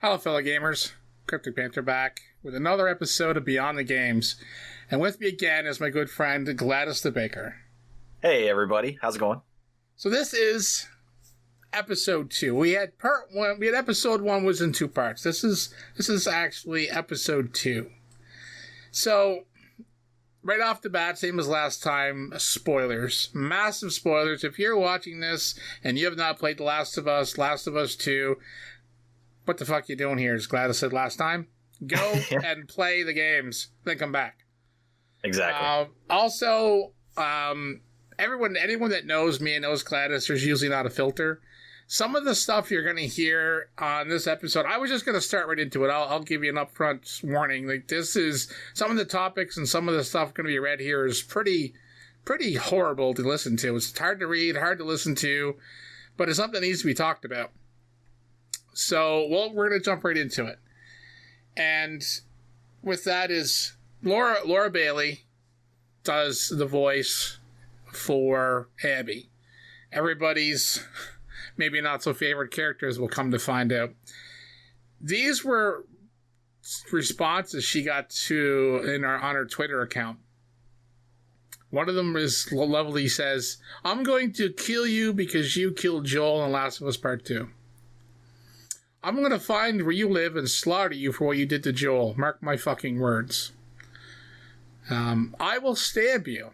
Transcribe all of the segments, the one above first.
Hello, fellow gamers. Cryptic Panther back with another episode of Beyond the Games. And with me again is my good friend Gladys the Baker. Hey, everybody. How's it going? So this is episode 2. We had part 1. We had episode 1 was in 2 parts. This is actually episode 2. So right off the bat, same as last time, spoilers. Massive spoilers. If you're watching this and you have not played The Last of Us 2, what the fuck you doing here, as Gladys said last time? Go and play the games, then come back. Exactly. Anyone that knows me and knows Gladys, there's usually not a filter. Some of the stuff you're going to hear on this episode, I was just going to start right into it. I'll give you an upfront warning. Like, this is some of the topics and some of the stuff going to be read here is pretty horrible to listen to. It's hard to read, hard to listen to, but it's something that needs to be talked about. So, we're going to jump right into it. And with that is Laura Bailey does the voice for Abby. Everybody's maybe not so favorite characters will come to find out. These were responses she got on her Twitter account. One of them is lovely, says, "I'm going to kill you because you killed Joel in Last of Us Part 2. I'm going to find where you live and slaughter you for what you did to Joel. Mark my fucking words. I will stab you.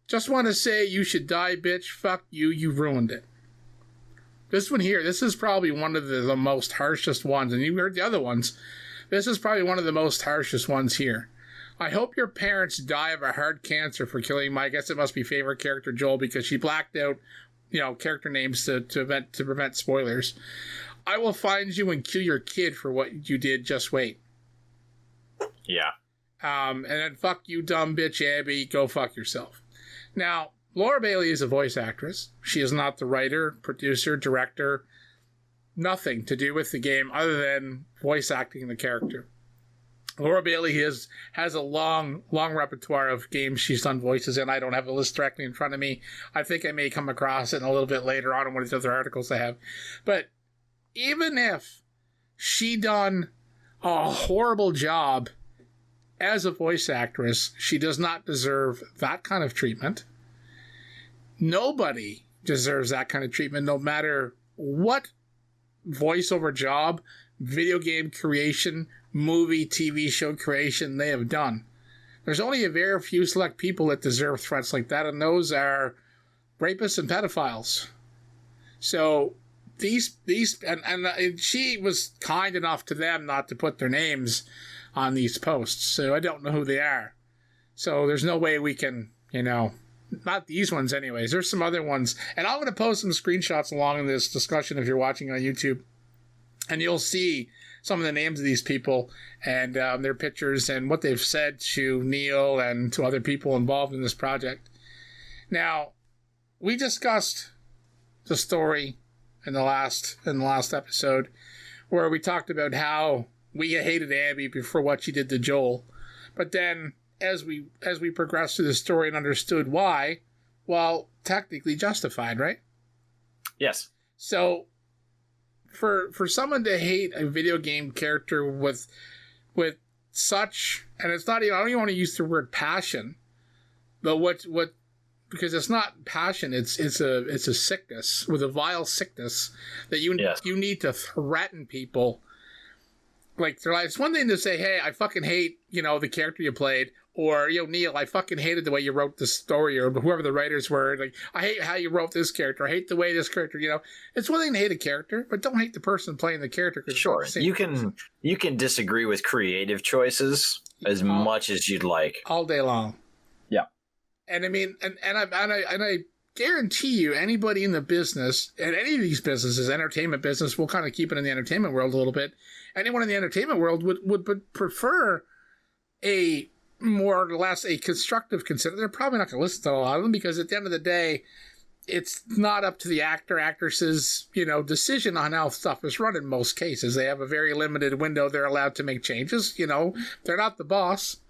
Just want to say you should die, bitch. Fuck you. You ruined it." This one here, this is probably one of the most harshest ones. And you heard the other ones. This is probably one of the most harshest ones here. "I hope your parents die of a hard cancer for killing my," I guess it must be favorite character, Joel, because she blacked out, character names to prevent spoilers. "I will find you and kill your kid for what you did. Just wait." Yeah. And then fuck you, dumb bitch, Abby. Go fuck yourself. Now, Laura Bailey is a voice actress. She is not the writer, producer, director, nothing to do with the game other than voice acting the character. Laura Bailey has a long repertoire of games she's done voices in. I don't have a list directly in front of me. I think I may come across it a little bit later on in one of these other articles I have. But even if she done a horrible job as a voice actress, she does not deserve that kind of treatment. Nobody deserves that kind of treatment, no matter what voiceover job, video game creation, movie, TV show creation they have done. There's only a very few select people that deserve threats like that, and those are rapists and pedophiles. So these and she was kind enough to them not to put their names on these posts, so I don't know who they are. So there's no way we can, not these ones anyways. There's some other ones, and I'm going to post some screenshots along in this discussion if you're watching on YouTube, and you'll see some of the names of these people and their pictures and what they've said to Neil and to other people involved in this project. Now, we discussed the story in the last episode where we talked about how we hated Abby for what she did to Joel. But then, as we progressed through the story and understood why, well, technically justified, right? Yes. So, for someone to hate a video game character with such, and it's not even, I don't even want to use the word passion, but what because it's not passion, it's a sickness, with a vile sickness that you need to threaten people. Like, it's one thing to say, "Hey, I fucking hate, the character you played," or, "Neil, I fucking hated the way you wrote this story," or whoever the writers were, like, "I hate how you wrote this character. I hate the way this character," It's one thing to hate a character, but don't hate the person playing the character. Sure, you can disagree with creative choices as much as you'd like. All day long. Yeah. And I mean, and I guarantee you, anybody in the business, and any of these businesses, entertainment business, we'll kind of keep it in the entertainment world a little bit, anyone in the entertainment world would prefer a more or less a constructive consider. They're probably not going to listen to a lot of them because at the end of the day, it's not up to the actress's, decision on how stuff is run in most cases. They have a very limited window they're allowed to make changes. They're not the boss.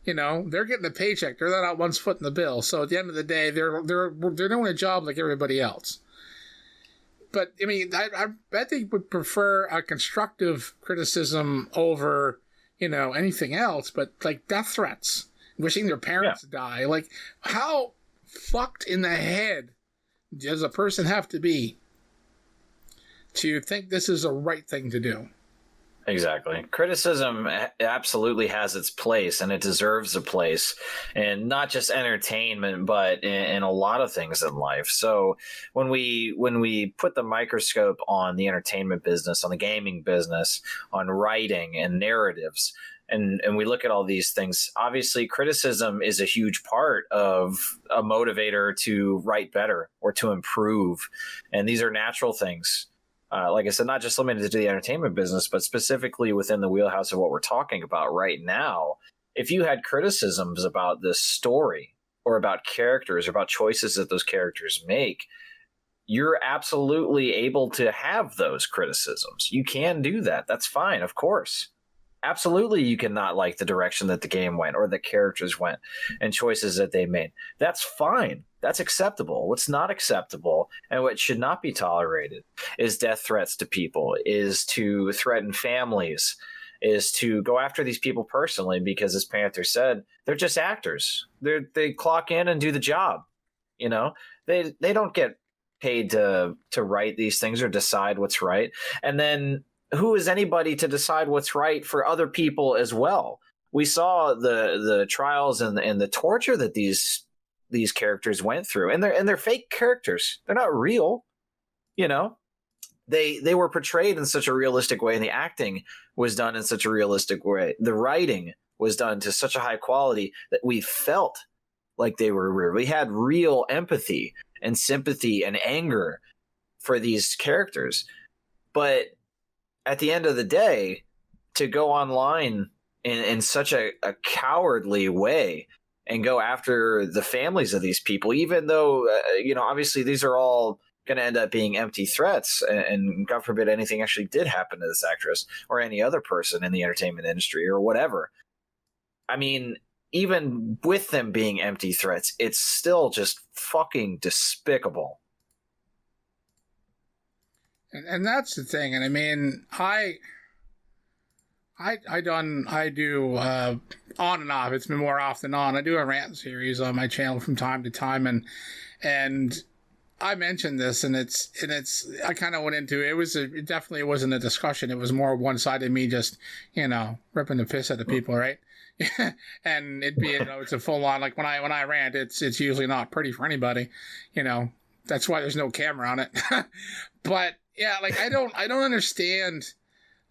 They're getting a paycheck. They're not one foot in the bill. So at the end of the day, they're doing a job like everybody else. But I mean, I think would prefer a constructive criticism over, anything else. But like death threats, wishing their parents die, like how fucked in the head does a person have to be to think this is the right thing to do? Exactly. Criticism absolutely has its place, and it deserves a place, and not just entertainment, but in a lot of things in life. So when we put the microscope on the entertainment business, on the gaming business, on writing and narratives, and we look at all these things, obviously criticism is a huge part of a motivator to write better or to improve. And these are natural things. Like I said, not just limited to the entertainment business, but specifically within the wheelhouse of what we're talking about right now. If you had criticisms about this story or about characters or about choices that those characters make, you're absolutely able to have those criticisms. You can do that. That's fine, of course. Absolutely, you cannot like the direction that the game went or the characters went and choices that they made. That's fine. That's acceptable. What's not acceptable and what should not be tolerated is death threats to people, is to threaten families, is to go after these people personally because, as Panther said, they're just actors. They clock in and do the job. They don't get paid to write these things or decide what's right. And then who is anybody to decide what's right for other people as well? We saw the trials and the torture that these characters went through, and they're fake characters. They're not real. They were portrayed in such a realistic way, and the acting was done in such a realistic way. The writing was done to such a high quality that we felt like they were real. We had real empathy and sympathy and anger for these characters. But at the end of the day, to go online in such a cowardly way and go after the families of these people, even though, obviously these are all going to end up being empty threats, and God forbid anything actually did happen to this actress or any other person in the entertainment industry or whatever. I mean, even with them being empty threats, it's still just fucking despicable. And that's the thing. And I mean, I do on and off. It's been more off than on. I do a rant series on my channel from time to time, and I mentioned this, and it's I kind of went into it. It definitely wasn't a discussion. It was more one sided me just ripping the piss at the people, right? And it'd be it's a full on, like when I rant, it's usually not pretty for anybody, That's why there's no camera on it. But yeah, like I don't understand.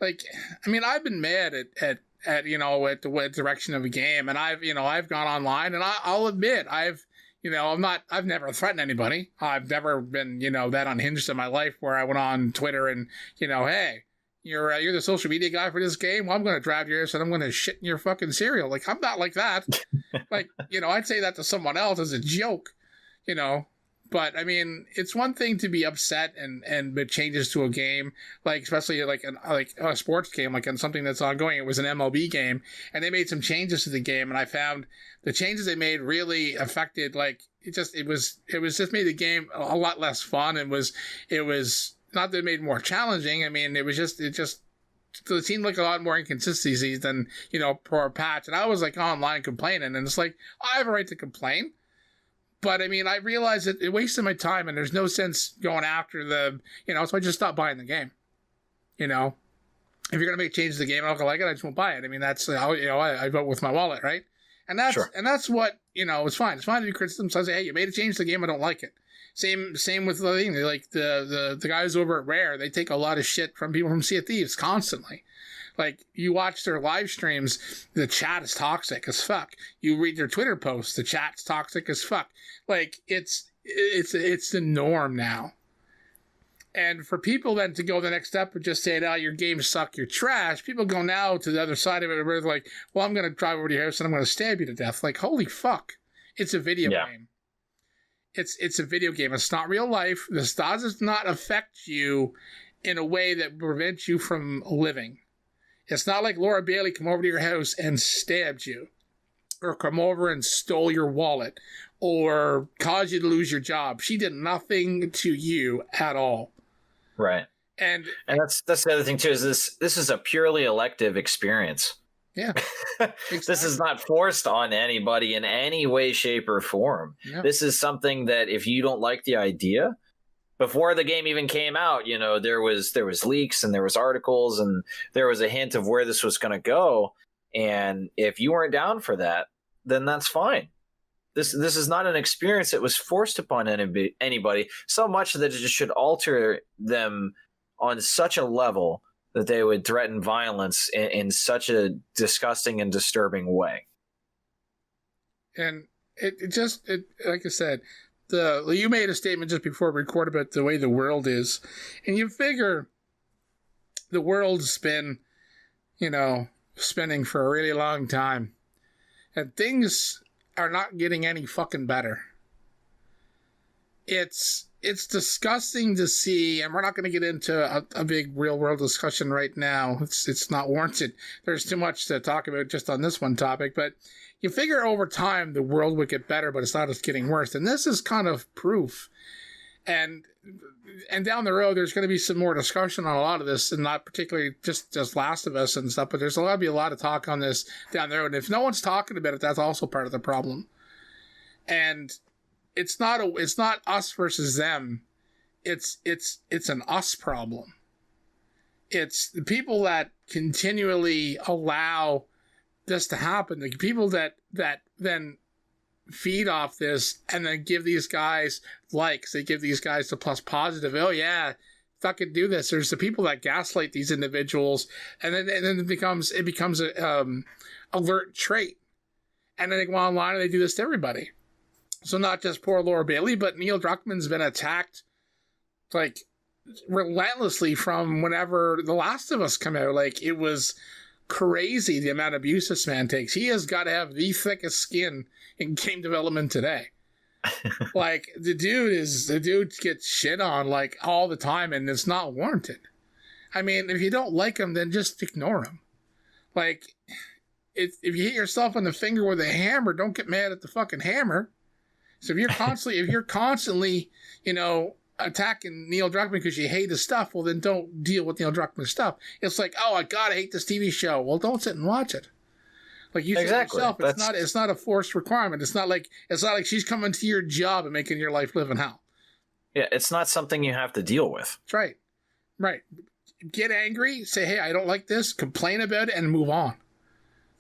Like, I mean, I've been mad at the direction of a game, and I've gone online, and I'll admit I've never threatened anybody. I've never been that unhinged in my life where I went on Twitter and hey, you're the social media guy for this game. Well, I'm going to drive your ass and I'm going to shit in your fucking cereal. Like, I'm not like that. Like, I'd say that to someone else as a joke, But I mean, it's one thing to be upset and make changes to a game, like especially like a sports game, like on something that's ongoing. It was an MLB game, and they made some changes to the game, and I found the changes they made really affected. Like it just made the game a lot less fun, and it was not that it made it more challenging. I mean, it seemed like a lot more inconsistencies than per a patch. And I was like online complaining, and it's like I have a right to complain. But I mean, I realized that it wasted my time, and there's no sense going after so I just stopped buying the game. If you're gonna make changes to the game, I don't like it, I just won't buy it. I mean, that's I vote with my wallet, right? And that's sure. And that's what it's fine. It's fine to do criticism. So I say, hey, you made a change to the game, I don't like it. Same with the thing. Like the guys over at Rare, they take a lot of shit from people from Sea of Thieves constantly. Like, you watch their live streams, the chat is toxic as fuck. You read their Twitter posts, the chat's toxic as fuck. Like, it's the norm now. And for people then to go the next step and just say, your games suck, you're trash, people go now to the other side of it where they're like, well, I'm going to drive over to your house and I'm going to stab you to death. Like, holy fuck. It's a video game. It's a video game. It's not real life. This does not affect you in a way that prevents you from living. It's not like Laura Bailey come over to your house and stabbed you, or come over and stole your wallet, or caused you to lose your job. She did nothing to you at all. Right. And that's the other thing too, is this is a purely elective experience. yeah, exactly. This is not forced on anybody in any way, shape, or form. Yeah. This is something that if you don't like the idea, before the game even came out, you know, there was leaks and there was articles and there was a hint of where this was going to go. And if you weren't down for that, then that's fine. This is not an experience that was forced upon anybody so much that it just should alter them on such a level that they would threaten violence in such a disgusting and disturbing way. And it like I said, you made a statement just before we recorded about the way the world is, and you figure the world's been, you know, spinning for a really long time, and things are not getting any fucking better. It's disgusting to see, and we're not going to get into a big real world discussion right now. It's not warranted. There's too much to talk about just on this one topic, but you figure over time the world would get better, but it's not just getting worse. And this is kind of proof. And down the road, there's going to be some more discussion on a lot of this, and not particularly just Last of Us and stuff, but there's going to be a lot of talk on this down the road. And if no one's talking about it, that's also part of the problem. And it's not us versus them. It's an us problem. It's the people that continually allow this to happen. The people that then feed off this and then give these guys likes. They give these guys the plus positive. Oh yeah, fucking do this. There's the people that gaslight these individuals, and then it becomes a alert trait. And then they go online and they do this to everybody. So not just poor Laura Bailey, but Neil Druckmann's been attacked like relentlessly from whenever The Last of Us came out. Like, it was crazy the amount of abuse this man takes. He has got to have the thickest skin in game development today. Like, the dude gets shit on like all the time, and it's not warranted. I mean, if you don't like him, then just ignore him. Like, if you hit yourself on the finger with a hammer, don't get mad at the fucking hammer. So if you're constantly, you know, attacking Neil Druckmann because you hate his stuff, well, then don't deal with Neil Druckmann's stuff. It's like, oh, I gotta hate this TV show. Well, don't sit and watch it. Like you said yourself, it's not a forced requirement. It's not like she's coming to your job and making your life live in hell. Yeah, it's not something you have to deal with. That's right. Right. Get angry, say, hey, I don't like this, complain about it, and move on.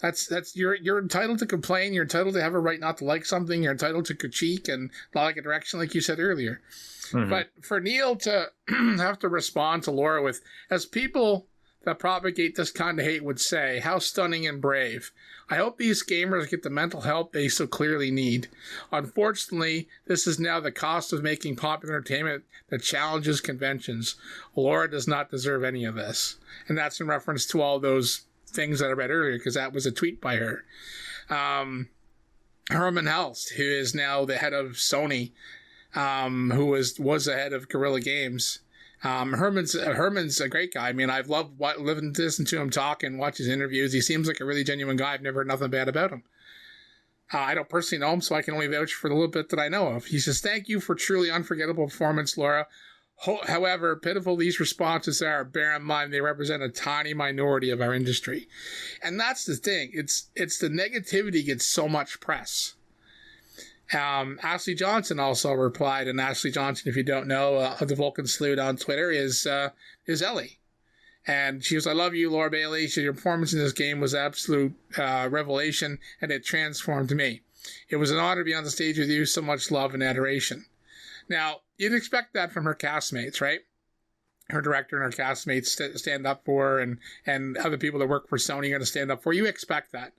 That's you're entitled to complain. You're entitled to have a right not to like something. You're entitled to critique and not like a direction, like you said earlier. Mm-hmm. But for Neil to have to respond to Laura with, as people that propagate this kind of hate would say, how stunning and brave. I hope these gamers get the mental help they so clearly need. Unfortunately, this is now the cost of making popular entertainment that challenges conventions. Laura does not deserve any of this. And that's in reference to all those things that I read earlier, because that was a tweet by her. Herman Helst, who is now the head of Sony, who was the head of Guerrilla Games. Herman's a great guy. I mean, I've loved listening to him talk and watch his interviews. He seems like a really genuine guy. I've never heard nothing bad about him. I don't personally know him, so I can only vouch for the little bit that I know of. He says, thank you for truly unforgettable performance, Laura. However pitiful these responses are, bear in mind they represent a tiny minority of our industry. And that's the thing. It's the negativity gets so much press. Ashley Johnson also replied, and Ashley Johnson, if you don't know, the Vulcan Salute on Twitter is Ellie. And she was, I love you, Laura Bailey. Your performance in this game was absolute revelation, and it transformed me. It was an honor to be on the stage with you. So much love and adoration. Now, you'd expect that from her castmates, right? Her director and her castmates stand up for her, and other people that work for Sony are going to stand up for her. You expect that.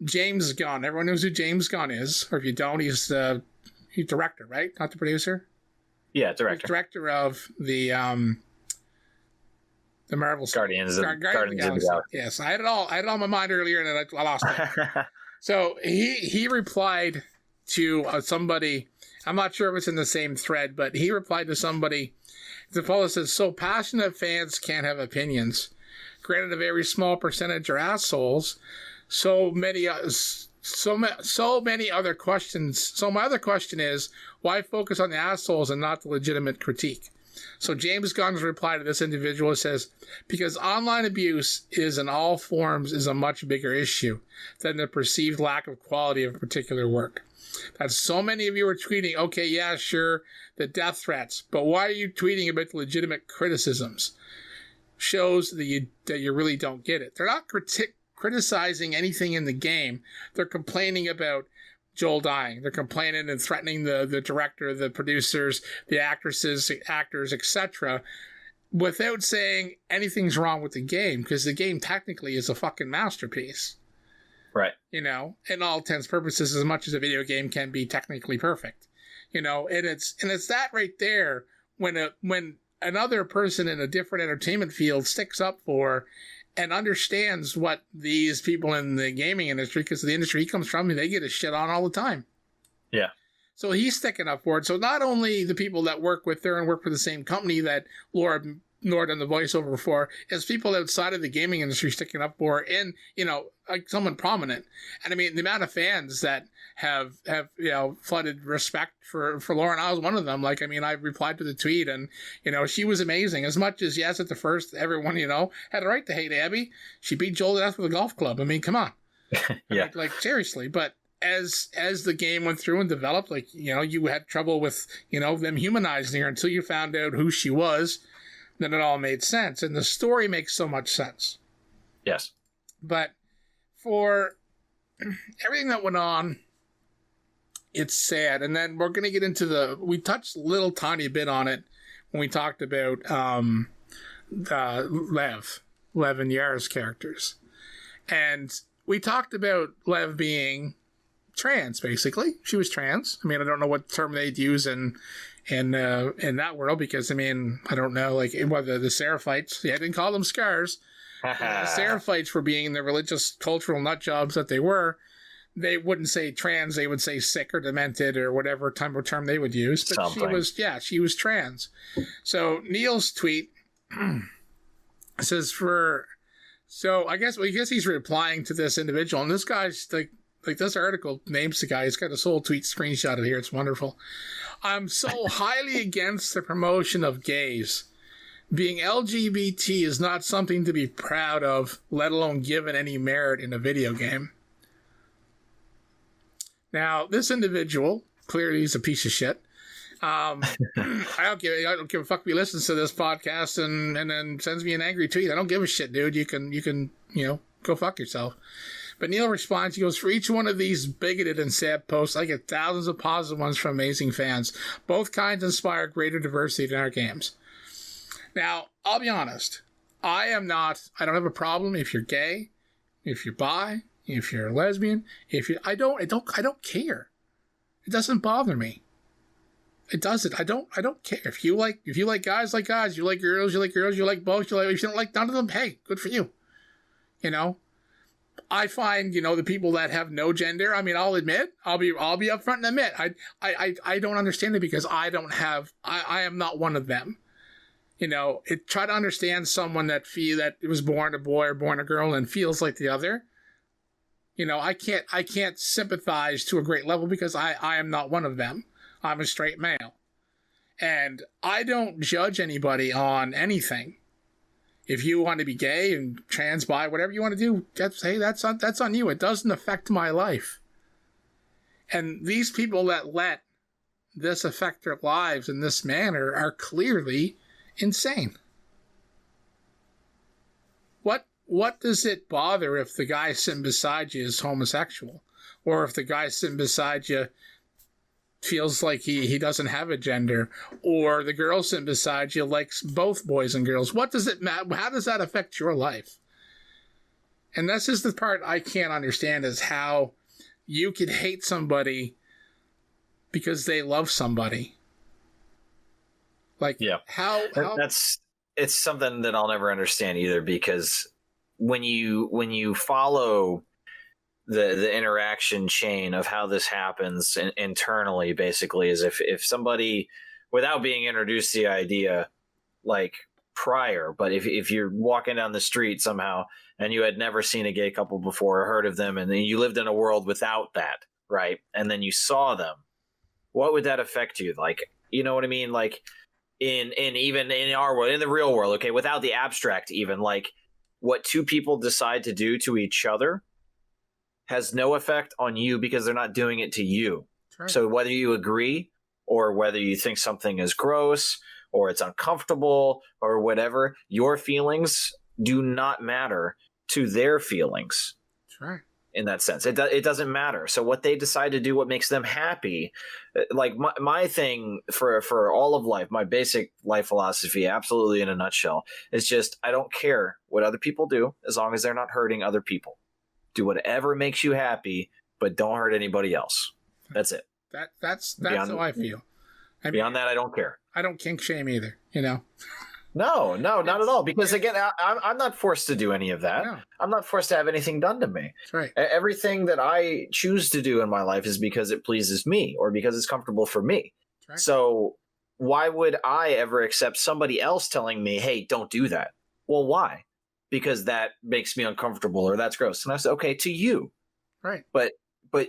James Gunn. Everyone knows who James Gunn is. Or if you don't, he's director, right? Not the producer? Yeah, director. He's director of the Marvel Guardians of the Galaxy. Yes, I had it all in my mind earlier, and then I lost it. So he replied to somebody. I'm not sure if it's in the same thread, but he replied to somebody. The fellow says, so passionate fans can't have opinions. Granted, a very small percentage are assholes. So many other questions. So my other question is, why focus on the assholes and not the legitimate critique? So James Gunn's reply to this individual says, because online abuse is in all forms is a much bigger issue than the perceived lack of quality of particular work. That so many of you are tweeting, okay, yeah, sure, the death threats, but why are you tweeting about the legitimate criticisms? Shows that you really don't get it. They're not criticizing anything in the game. They're complaining about Joel dying. They're complaining and threatening the director, the producers, the actresses, the actors, etc., without saying anything's wrong with the game, because the game technically is a fucking masterpiece. Right. You know, in all intents and purposes, as much as a video game can be technically perfect. You know, and it's that right there when another person in a different entertainment field sticks up for and understands what these people in the gaming industry, because the industry he comes from, they get his shit on all the time. Yeah. So he's sticking up for it. So not only the people that work with her and work for the same company that Laura done the voiceover for, is people outside of the gaming industry sticking up for her, and, you know, like someone prominent. And I mean, the amount of fans that have you know, flooded respect for Lauren. I was one of them. Like, I mean, I replied to the tweet, and, you know, she was amazing. As much as, yes, at the first, everyone, you know, had a right to hate Abby. She beat Joel to death with a golf club. I mean, come on. Yeah. Like, seriously. But as the game went through and developed, like, you know, you had trouble with, you know, them humanizing her until you found out who she was. Then it all made sense. And the story makes so much sense. Yes. But for everything that went on, it's sad. And then we're going to get into we touched a little tiny bit on it when we talked about Lev and Yara's characters. And we talked about Lev being trans, basically. She was trans. I mean, I don't know what term they'd use in that world, because, I mean, I don't know, like, whether the Seraphites, I didn't call them scars. The Seraphites, for being the religious, cultural nut jobs that they were, they wouldn't say trans, they would say sick or demented or whatever term they would use. But something. She was trans. So Neil's tweet says so I guess he's replying to this individual, and this guy's like this article names the guy. He's got his whole tweet screenshotted here. It's wonderful. I'm so highly against the promotion of gays. Being LGBT is not something to be proud of, let alone given any merit in a video game. Now, this individual, clearly he's a piece of shit. I don't give a fuck if he listens to this podcast and then sends me an angry tweet. I don't give a shit, dude. You can, you know, go fuck yourself. But Neil responds, he goes, for each one of these bigoted and sad posts, I get thousands of positive ones from amazing fans. Both kinds inspire greater diversity in our games. Now, I'll be honest. I don't have a problem if you're gay, if you're bi, if you're a lesbian, I don't care. It doesn't bother me. It doesn't. I don't care. If you like guys, like guys, you like girls, you like both, if you don't like none of them, hey, good for you. You know? I find, you know, the people that have no gender, I mean, I'll admit, I'll be upfront and admit, I don't understand it, because I am not one of them. You know, try to understand someone that was born a boy or born a girl and feels like the other. You know, I can't sympathize to a great level, because I am not one of them. I'm a straight male. And I don't judge anybody on anything. If you want to be gay and trans, bi, whatever you want to do, that's on you. It doesn't affect my life. And these people that let this affect their lives in this manner are clearly insane. What does it bother if the guy sitting beside you is homosexual? Or if the guy sitting beside you feels like he doesn't have a gender, or the girl sitting beside you likes both boys and girls? What does it matter? How does that affect your life? And this is the part I can't understand, is how you could hate somebody because they love somebody. Like, yeah, how it's something that I'll never understand either, because when you follow the interaction chain of how this happens internally, basically, is if somebody, without being introduced to the idea like prior, but if you're walking down the street somehow and you had never seen a gay couple before or heard of them, and then you lived in a world without that, right? And then you saw them, what would that affect you? Like, you know what I mean? Like, in even in our world, in the real world, okay, without the abstract, even like what two people decide to do to each other has no effect on you because they're not doing it to you. Right. So whether you agree or whether you think something is gross or it's uncomfortable or whatever, your feelings do not matter to their feelings. That's right. In that sense, it doesn't matter. So what they decide to do, what makes them happy, like my thing for all of life, my basic life philosophy, absolutely in a nutshell, is just I don't care what other people do as long as they're not hurting other people. Do whatever makes you happy, but don't hurt anybody else. That's it. That's how I feel. I mean, beyond that, I don't care. I don't kink shame either. You know. No, not at all. Because again, I'm not forced to do any of that. No. I'm not forced to have anything done to me. That's right. Everything that I choose to do in my life is because it pleases me or because it's comfortable for me. That's right. So why would I ever accept somebody else telling me, hey, don't do that? Well, why? Because that makes me uncomfortable or that's gross. And I said, okay, to you. Right. But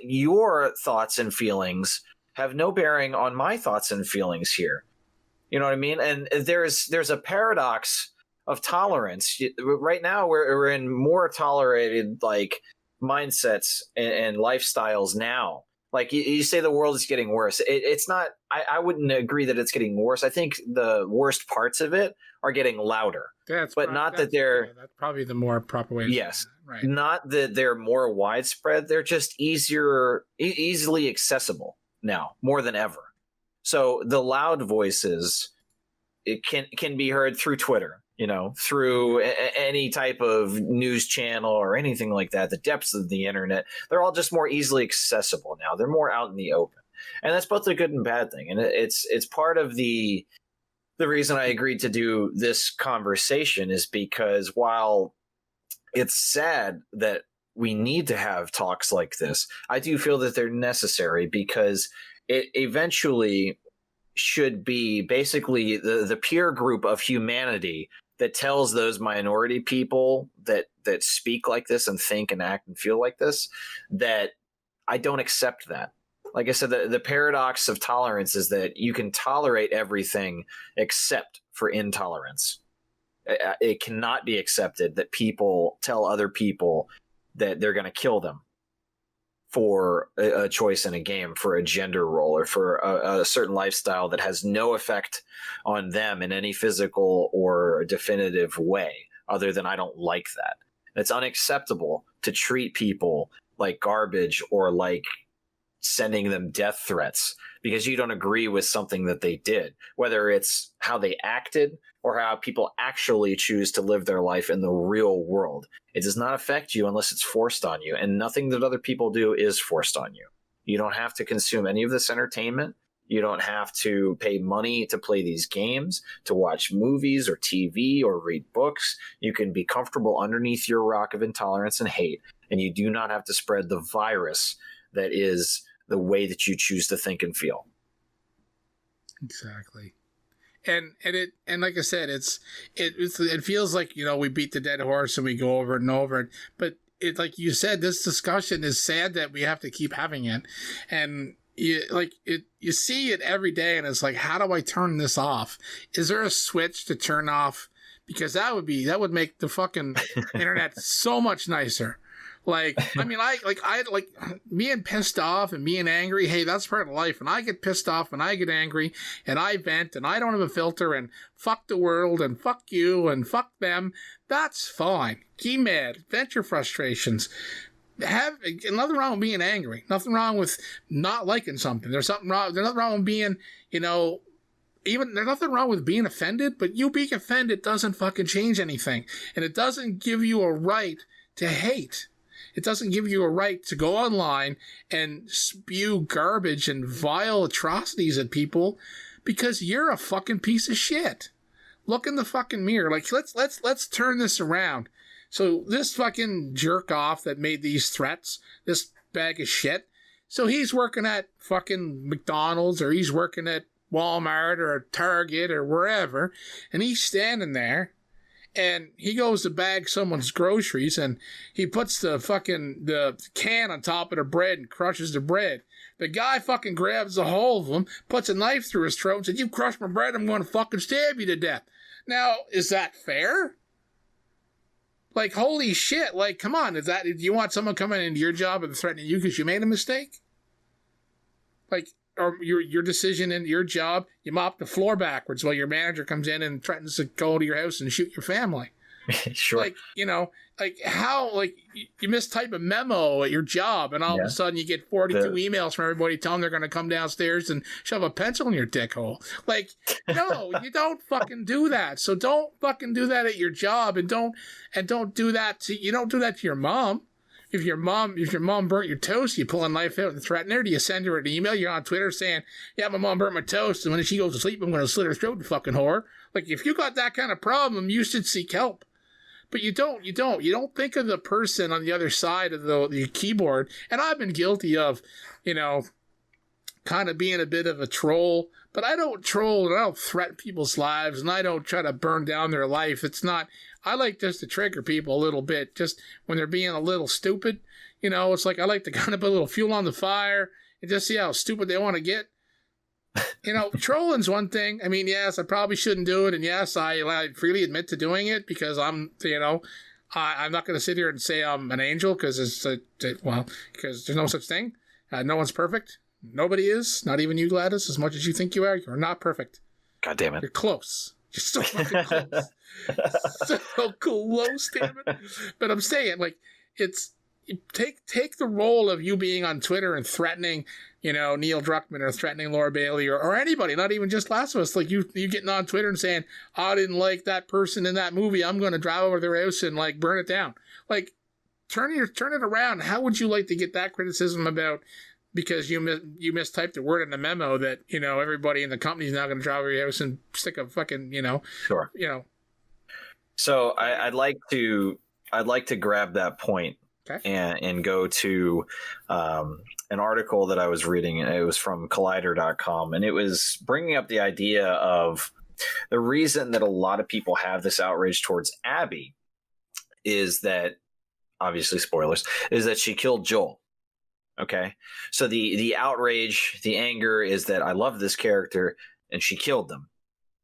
your thoughts and feelings have no bearing on my thoughts and feelings here. You know what I mean? And there's a paradox of tolerance. Right now, we're in more tolerated like mindsets and lifestyles now. Like you say the world is getting worse. It's not. I wouldn't agree that it's getting worse. I think the worst parts of it are getting louder. That's probably the more proper way. Yes. Right. Not that they're more widespread. They're just easily accessible now more than ever. So the loud voices, it can be heard through Twitter, through any type of news channel or anything like that. The depths of the internet, they're all just more easily accessible now. They're more out in the open, and that's both a good and bad thing. And it's part of the reason I agreed to do this conversation is because while it's sad that we need to have talks like this, I do feel that they're necessary because it eventually should be basically the peer group of humanity that tells those minority people that speak like this and think and act and feel like this, that I don't accept that. Like I said, the paradox of tolerance is that you can tolerate everything except for intolerance. It cannot be accepted that people tell other people that they're going to kill them for a choice in a game, for a gender role, or for a certain lifestyle that has no effect on them in any physical or definitive way other than I don't like that. It's unacceptable to treat people like garbage or like sending them death threats because you don't agree with something that they did, whether it's how they acted or how people actually choose to live their life in the real world. It does not affect you unless it's forced on you, and nothing that other people do is forced on you. You don't have to consume any of this entertainment. You don't have to pay money to play these games, to watch movies or TV or read books. You can be comfortable underneath your rock of intolerance and hate, and you do not have to spread the virus that is the way that you choose to think and feel. Exactly. And like I said, it feels like, we beat the dead horse and we go over it and over it, but it, like you said, this discussion is sad that we have to keep having it. And you see it every day and it's like, how do I turn this off? Is there a switch to turn off? Because that would make the fucking internet so much nicer. Like, I mean, I being pissed off and being angry. Hey, that's part of life. And I get pissed off and I get angry and I vent and I don't have a filter and fuck the world and fuck you and fuck them. That's fine. Get mad. Vent your frustrations. There's nothing wrong with being angry. Nothing wrong with not liking something. There's nothing wrong with being, there's nothing wrong with being offended, but you being offended doesn't fucking change anything. And it doesn't give you a right to hate. It doesn't give you a right to go online and spew garbage and vile atrocities at people because you're a fucking piece of shit. Look in the fucking mirror. Like, let's turn this around. So this fucking jerk off that made these threats, this bag of shit, so he's working at fucking McDonald's or he's working at Walmart or Target or wherever, and he's standing there and he goes to bag someone's groceries, and he puts the can on top of the bread and crushes the bread. The guy fucking grabs a hold of him, puts a knife through his throat, and says, "You crushed my bread, I'm going to fucking stab you to death." Now, is that fair? Like, holy shit! Like, come on, do you want someone coming into your job and threatening you because you made a mistake? Like, or your decision in your job, you mop the floor backwards while your manager comes in and threatens to go to your house and shoot your family. Sure. Like, like how, like, you mistype a memo at your job and all of a sudden you get 42 emails from everybody telling they're going to come downstairs and shove a pencil in your dick hole. Like, no, you don't fucking do that. So don't fucking do that at your job, and don't do that to your mom. If your mom burnt your toast, you pull a knife out and threaten her. Do you send her an email? You're on Twitter saying, "Yeah, my mom burnt my toast, and when she goes to sleep, I'm going to slit her throat, you fucking whore." Like, if you got that kind of problem, you should seek help. But you don't think of the person on the other side of the keyboard. And I've been guilty of, kind of being a bit of a troll. But I don't troll, and I don't threaten people's lives, and I don't try to burn down their life. It's not. I like just to trigger people a little bit, just when they're being a little stupid. It's like I like to kind of put a little fuel on the fire and just see how stupid they want to get. Trolling's one thing. I mean, yes, I probably shouldn't do it, and yes, I freely admit to doing it because I'm not going to sit here and say I'm an angel because because there's no such thing. No one's perfect. Nobody is. Not even you, Gladys. As much as you think you are, you're not perfect. God damn it. You're close. You're so fucking close. So close, damn it. But I'm saying, like, take the role of you being on Twitter and threatening, Neil Druckmann, or threatening Laura Bailey, or anybody, not even just Last of Us. Like, you getting on Twitter and saying, "I didn't like that person in that movie. I'm going to drive over to their house and, like, burn it down." Like, turn it around. How would you like to get that criticism about because you mistyped a word in the memo that, everybody in the company is now going to drive over your house and stick a fucking, Sure. So I'd like to grab that point. Okay. And go to an article that I was reading. It was from Collider.com, and it was bringing up the idea of the reason that a lot of people have this outrage towards Abby is that, obviously spoilers, is that she killed Joel. Okay, so the outrage, the anger is that I love this character and she killed them.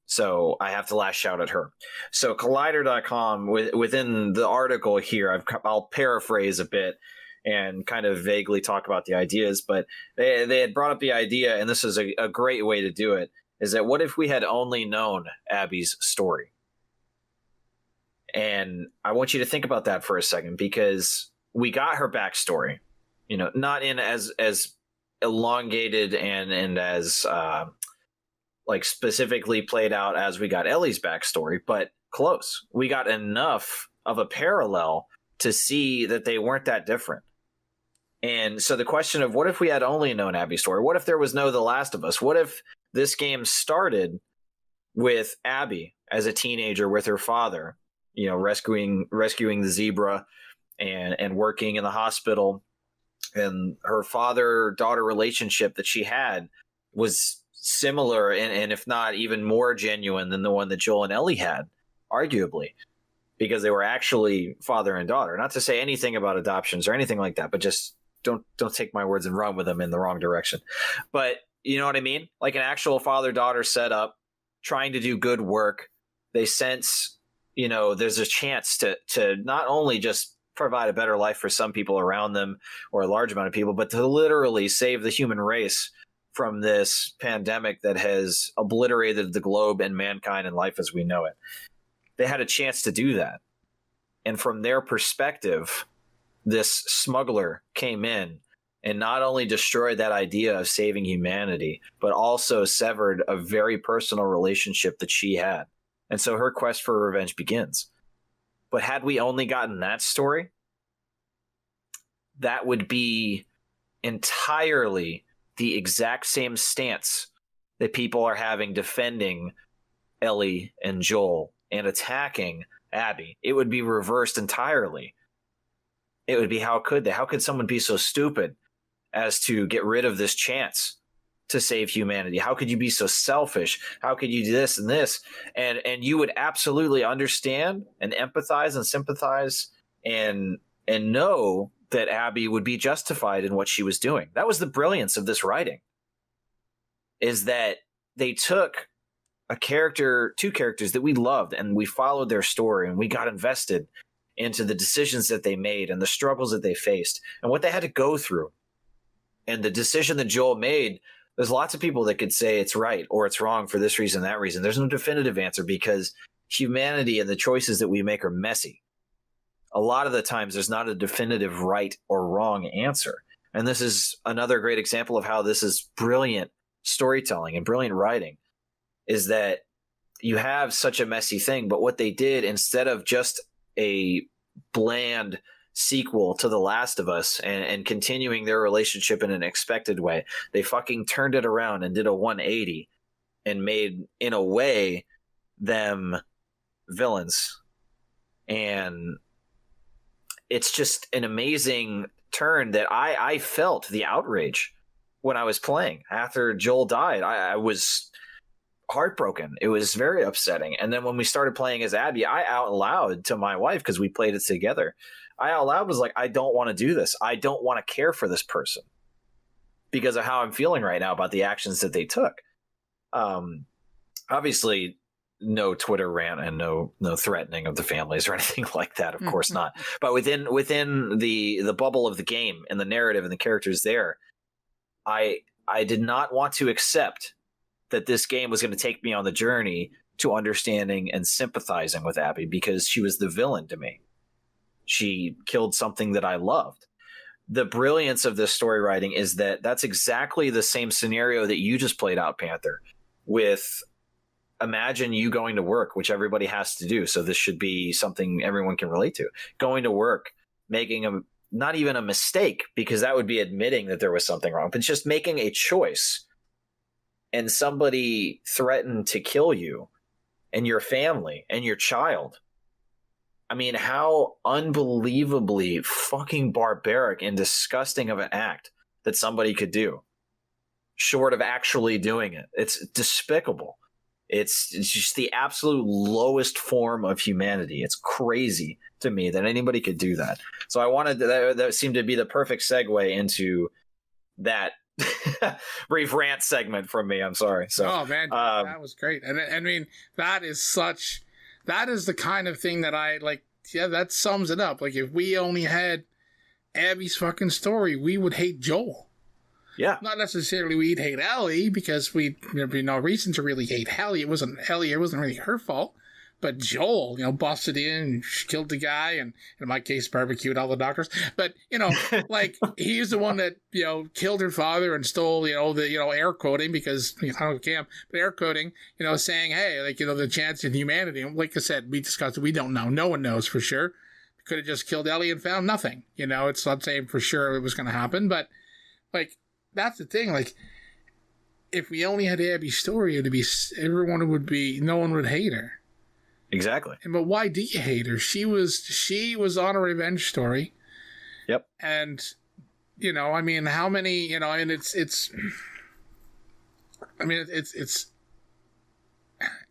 So I have to lash out at her. So Collider.com, within the article here, I'll paraphrase a bit and kind of vaguely talk about the ideas, but they had brought up the idea, and this is a great way to do it, is that what if we had only known Abby's story? And I want you to think about that for a second, because we got her backstory, not in as elongated and as like specifically played out as we got Ellie's backstory, but close. We got enough of a parallel to see that they weren't that different. And so the question of what if we had only known Abby's story? What if there was no The Last of Us? What if this game started with Abby as a teenager with her father, rescuing the zebra and working in the hospital, and her father-daughter relationship that she had was similar and if not even more genuine than the one that Joel and Ellie had, arguably, because they were actually father and daughter. Not to say anything about adoptions or anything like that, but just don't take my words and run with them in the wrong direction. But you know what I mean? Like an actual father-daughter setup, trying to do good work. They sense, there's a chance to not only just provide a better life for some people around them or a large amount of people, but to literally save the human race from this pandemic that has obliterated the globe and mankind and life as we know it. They had a chance to do that. And from their perspective, this smuggler came in and not only destroyed that idea of saving humanity, but also severed a very personal relationship that she had. And so her quest for revenge begins. But had we only gotten that story, that would be entirely the exact same stance that people are having defending Ellie and Joel and attacking Abby. It would be reversed entirely. It would be, how could someone be so stupid as to get rid of this chance to save humanity? How could you be so selfish? How could you do this and this? And you would absolutely understand and empathize and sympathize and know that Abby would be justified in what she was doing. That was the brilliance of this writing, is that they took two characters that we loved, and we followed their story, and we got invested into the decisions that they made and the struggles that they faced and what they had to go through. And the decision that Joel made, there's lots of people that could say it's right or it's wrong for this reason, that reason. There's no definitive answer, because humanity and the choices that we make are messy. A lot of the times there's not a definitive right or wrong answer. And this is another great example of how this is brilliant storytelling and brilliant writing, is that you have such a messy thing, but what they did, instead of just a bland sequel to The Last of Us and continuing their relationship in an expected way, they fucking turned it around and did a 180 and made, in a way, them villains. And it's just an amazing turn that I felt the outrage when I was playing. After Joel died, I was heartbroken. It was very upsetting. And then when we started playing as Abby, I out loud to my wife, because we played it together, I out loud was like, I don't want to do this. I don't want to care for this person because of how I'm feeling right now about the actions that they took. Obviously, no Twitter rant and no threatening of the families or anything like that. Of course not. But within the bubble of the game and the narrative and the characters there, I did not want to accept that this game was going to take me on the journey to understanding and sympathizing with Abby, because she was the villain to me. She killed something that I loved. The brilliance of this story writing is that that's exactly the same scenario that you just played out, Panther, with imagine you going to work, which everybody has to do. So this should be something everyone can relate to. Going to work, making not even a mistake, because that would be admitting that there was something wrong, but just making a choice, and somebody threatened to kill you and your family and your child. I mean, how unbelievably fucking barbaric and disgusting of an act that somebody could do, short of actually doing it. It's despicable. It's just the absolute lowest form of humanity. It's crazy to me that anybody could do that. So I wanted that seemed to be the perfect segue into that brief rant segment from me. I'm sorry. So, oh man, that was great. And I mean, that is the kind of thing that I like. Yeah, that sums it up. Like, if we only had Abby's fucking story, we would hate Joel. Yeah. Not necessarily we'd hate Ellie, because there'd be no reason to really hate Ellie. It wasn't really her fault. But Joel, busted in and killed the guy, and in my case, barbecued all the doctors. But, like, he's the one that, killed her father and stole, the air quoting, because, I don't care, but air quoting, saying, hey, like, the chance in humanity. And like I said, we discussed it, we don't know. No one knows for sure. Could have just killed Ellie and found nothing. It's not saying for sure it was going to happen, but, like, that's the thing. Like, if we only had Abby's story, no one would hate her. Exactly. But why do you hate her? She was on a revenge story. Yep. And, I mean, how many, and it's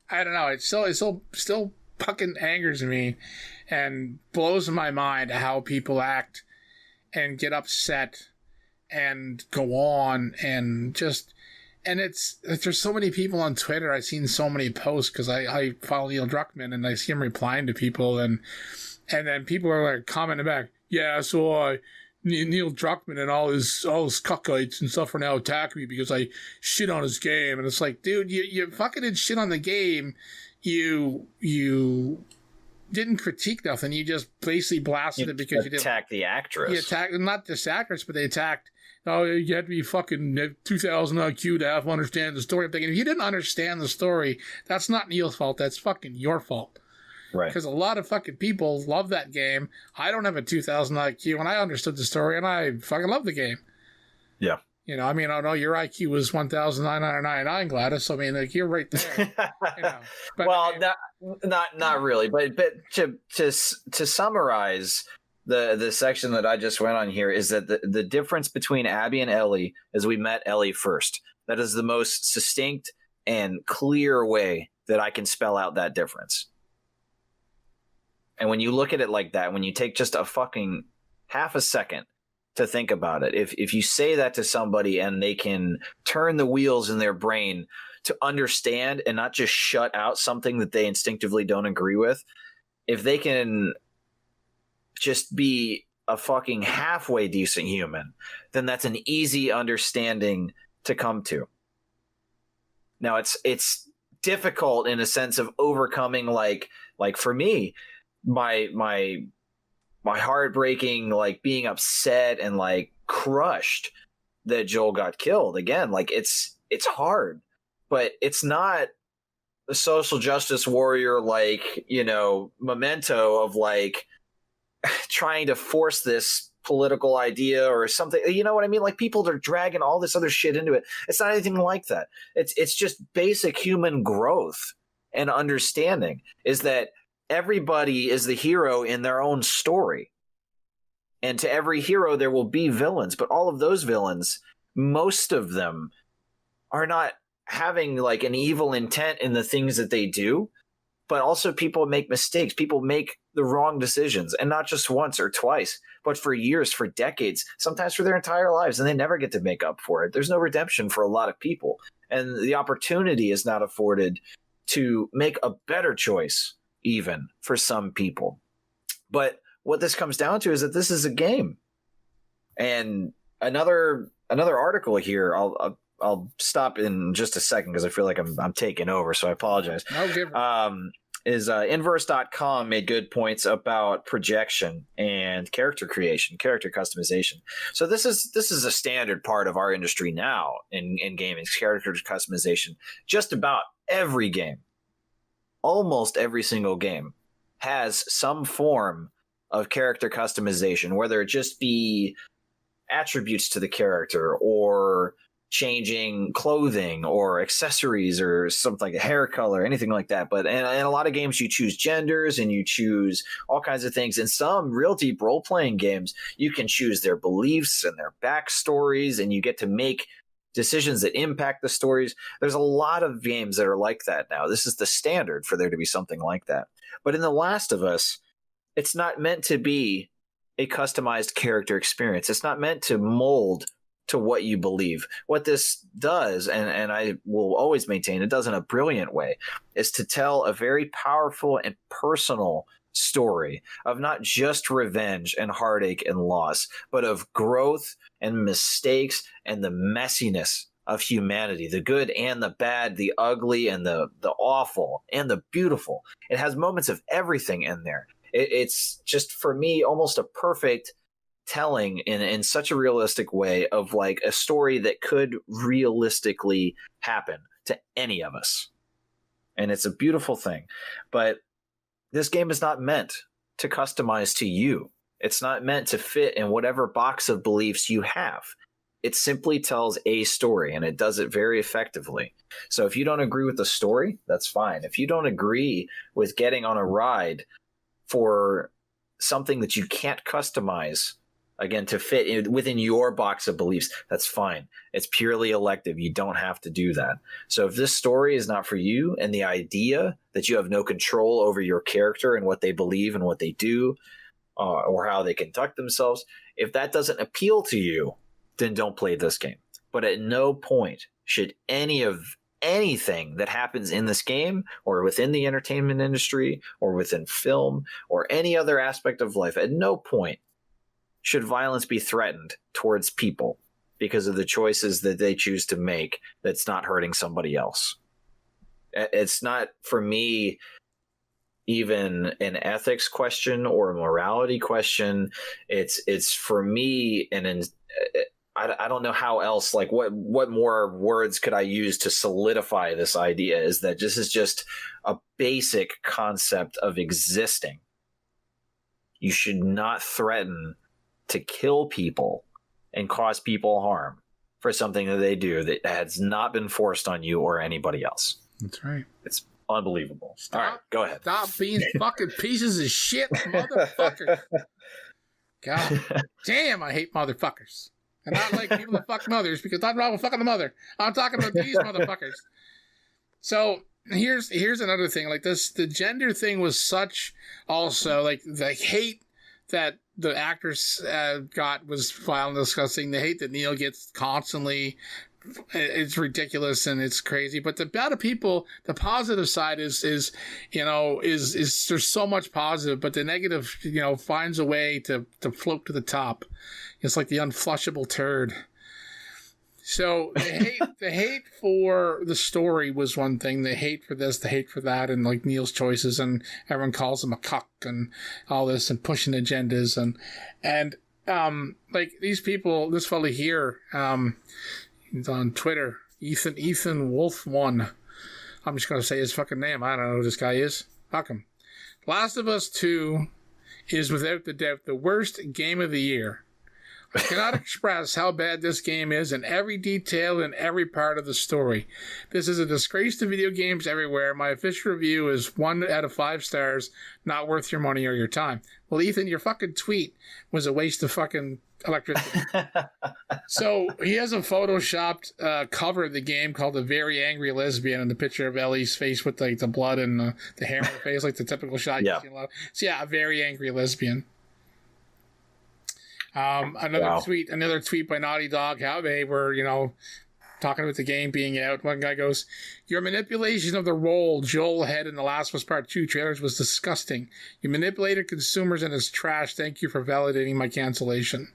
I don't know. It still fucking angers me and blows my mind how people act and get upset and go on and just. And there's so many people on Twitter. I've seen so many posts because I follow Neil Druckmann, and I see him replying to people, and then people are like commenting back, yeah, so Neil Druckmann and all his cuckites and stuff are now attacking me because I shit on his game. And it's like, dude, you fucking did shit on the game. You didn't critique nothing. You just basically blasted it because you didn't attack the actress. You attacked not just actress, but they attacked. Oh, you had to be fucking 2,000 IQ to understand the story. I'm thinking, if you didn't understand the story, that's not Neil's fault. That's fucking your fault. Right. Because a lot of fucking people love that game. I don't have a 2,000 IQ, and I understood the story, and I fucking love the game. Yeah. I mean, I know your IQ was 1,999, Gladys. So, I mean, like, you're right there. But, well, not really. But to summarize the section that I just went on here is that the difference between Abby and Ellie is we met Ellie first. That is the most succinct and clear way that I can spell out that difference. And when you look at it like that, when you take just a fucking half a second to think about it, if you say that to somebody and they can turn the wheels in their brain to understand and not just shut out something that they instinctively don't agree with, if they can just be a fucking halfway decent human, then that's an easy understanding to come to. Now it's difficult in a sense of overcoming, like for me, my heartbreaking, like being upset and like crushed that Joel got killed. Again, like it's hard, but it's not a social justice warrior, like, you know, memento of like trying to force this political idea or something. You know what I mean? Like, people are dragging all this other shit into it. It's not anything like that. It's just basic human growth and understanding, is that everybody is the hero in their own story. And to every hero, there will be villains, but all of those villains, most of them are not having like an evil intent in the things that they do, but also people make mistakes. People make the wrong decisions, and not just once or twice, but for years, for decades, sometimes for their entire lives, and they never get to make up for it. There's no redemption for a lot of people, and the opportunity is not afforded to make a better choice even for some people. But what this comes down to is that this is a game. And another article here, I'll stop in just a second because I feel like I'm taking over, so I apologize. Is Inverse.com made good points about projection and character creation, character customization. So this is a standard part of our industry now in gaming, character customization. Just about every game, almost every single game, has some form of character customization, whether it just be attributes to the character or changing clothing or accessories or something like a hair color, anything like that. But in a lot of games, you choose genders and you choose all kinds of things. In some real deep role-playing games, you can choose their beliefs and their backstories, and you get to make decisions that impact the stories. There's a lot of games that are like that now. This is the standard for there to be something like that. But in The Last of Us, it's not meant to be a customized character experience. It's not meant to mold to what you believe. What this does, and I will always maintain it does in a brilliant way, is to tell a very powerful and personal story of not just revenge and heartache and loss, but of growth and mistakes and the messiness of humanity, the good and the bad, the ugly and the awful and the beautiful. It has moments of everything in there. It's just, for me, almost a perfect telling in such a realistic way of like a story that could realistically happen to any of us. And it's a beautiful thing. But this game is not meant to customize to you. It's not meant to fit in whatever box of beliefs you have. It simply tells a story, and it does it very effectively. So if you don't agree with the story, that's fine. If you don't agree with getting on a ride for something that you can't customize, again, to fit within your box of beliefs, that's fine. It's purely elective. You don't have to do that. So if this story is not for you, and the idea that you have no control over your character and what they believe and what they do, or how they conduct themselves, if that doesn't appeal to you, then don't play this game. But at no point should anything that happens in this game or within the entertainment industry or within film or any other aspect of life, at no point should violence be threatened towards people because of the choices that they choose to make that's not hurting somebody else. It's not, for me, even an ethics question or a morality question. It's for me, I don't know how else, like what more words could I use to solidify this idea, is that this is just a basic concept of existing. You should not threaten to kill people and cause people harm for something that they do that has not been forced on you or anybody else. That's right. It's unbelievable. All right, go ahead. Stop being fucking pieces of shit, motherfuckers. God damn, I hate motherfuckers. And not like people that fuck mothers, because nothing wrong with fucking the mother. I'm talking about these motherfuckers. So here's another thing. Like this, the gender thing was such also like the hate that the actors got was vile and disgusting. The hate that Neil gets constantly. It's ridiculous and it's crazy, but the amount of people, the positive side is there's so much positive, but the negative, finds a way to float to the top. It's like the unflushable turd. So the hate for the story was one thing. The hate for this, the hate for that, and like Neil's choices, and everyone calls him a cuck and all this, and pushing agendas, and like these people, this fella here, he's on Twitter, Ethan Wolf 1. I'm just gonna say his fucking name. I don't know who this guy is. Fuck him. Last of Us 2 is without the doubt the worst game of the year. I cannot express how bad this game is in every detail and every part of the story. This is a disgrace to video games everywhere. My official review is 1 out of 5 stars. Not worth your money or your time. Well, Ethan, your fucking tweet was a waste of fucking electricity. So he has a photoshopped cover of the game called "A Very Angry Lesbian," and the picture of Ellie's face with like the blood and the hair on her face, like the typical shot you see a lot. So yeah, a very angry lesbian. Another tweet by Naughty Dog, how they were, talking about the game being out. One guy goes, "Your manipulation of the role Joel had in The Last of Us Part 2 trailers was disgusting. You manipulated consumers and it's trash. Thank you for validating my cancellation."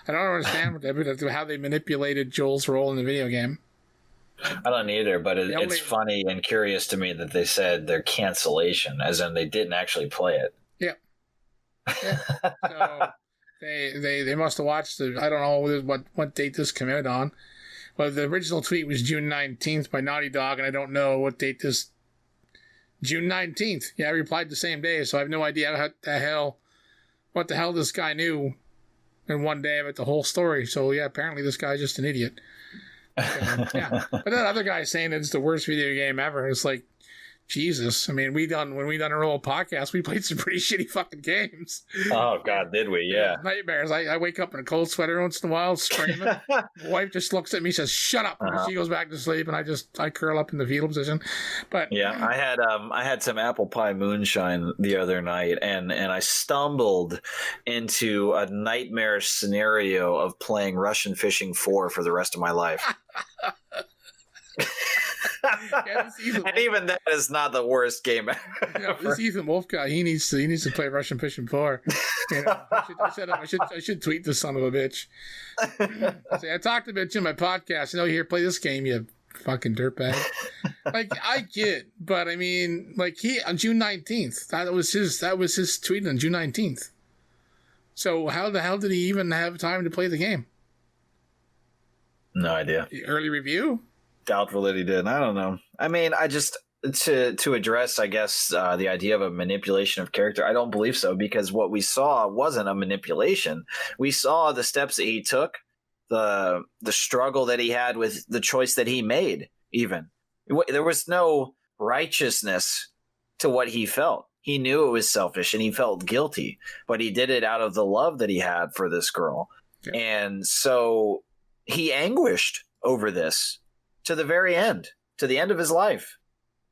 I don't understand how they manipulated Joel's role in the video game. I don't either, but it's funny and curious to me that they said their cancellation, as in they didn't actually play it. Yeah. So they must have watched it. I don't know what date this came out on. Well, the original tweet was June 19th by Naughty Dog, and I don't know what date this... June 19th. Yeah, I replied the same day, so I have no idea what the hell this guy knew in one day about the whole story. So, yeah, apparently this guy's just an idiot. Yeah. But that other guy saying it's the worst video game ever, it's like, Jesus. I mean, when we done a roll podcast, we played some pretty shitty fucking games. Oh, God, did we? Yeah. Nightmares. I wake up in a cold sweater once in a while, screaming. My wife just looks at me, says, "Shut up." And she goes back to sleep, and I curl up in the fetal position. But yeah, I had some apple pie moonshine the other night, and I stumbled into a nightmare scenario of playing Russian Fishing 4 for the rest of my life. And even that is not the worst game ever. This Ethan Wolf guy, he needs to play Russian Fishing 4. I should tweet this son of a bitch. I talked about you in my podcast. Here, play this game, you fucking dirtbag. Like, I get, but I mean, like, he on June 19th, that was his tweet on June 19th. So how the hell did he even have time to play the game? No idea. Early review? Doubtful that he did. I don't know. I mean, I just to address, I guess, the idea of a manipulation of character. I don't believe so, because what we saw wasn't a manipulation. We saw the steps that he took, the struggle that he had with the choice that he made. Even there was no righteousness to what he felt. He knew it was selfish and he felt guilty, but he did it out of the love that he had for this girl, and so he anguished over this. To the very end, to the end of his life.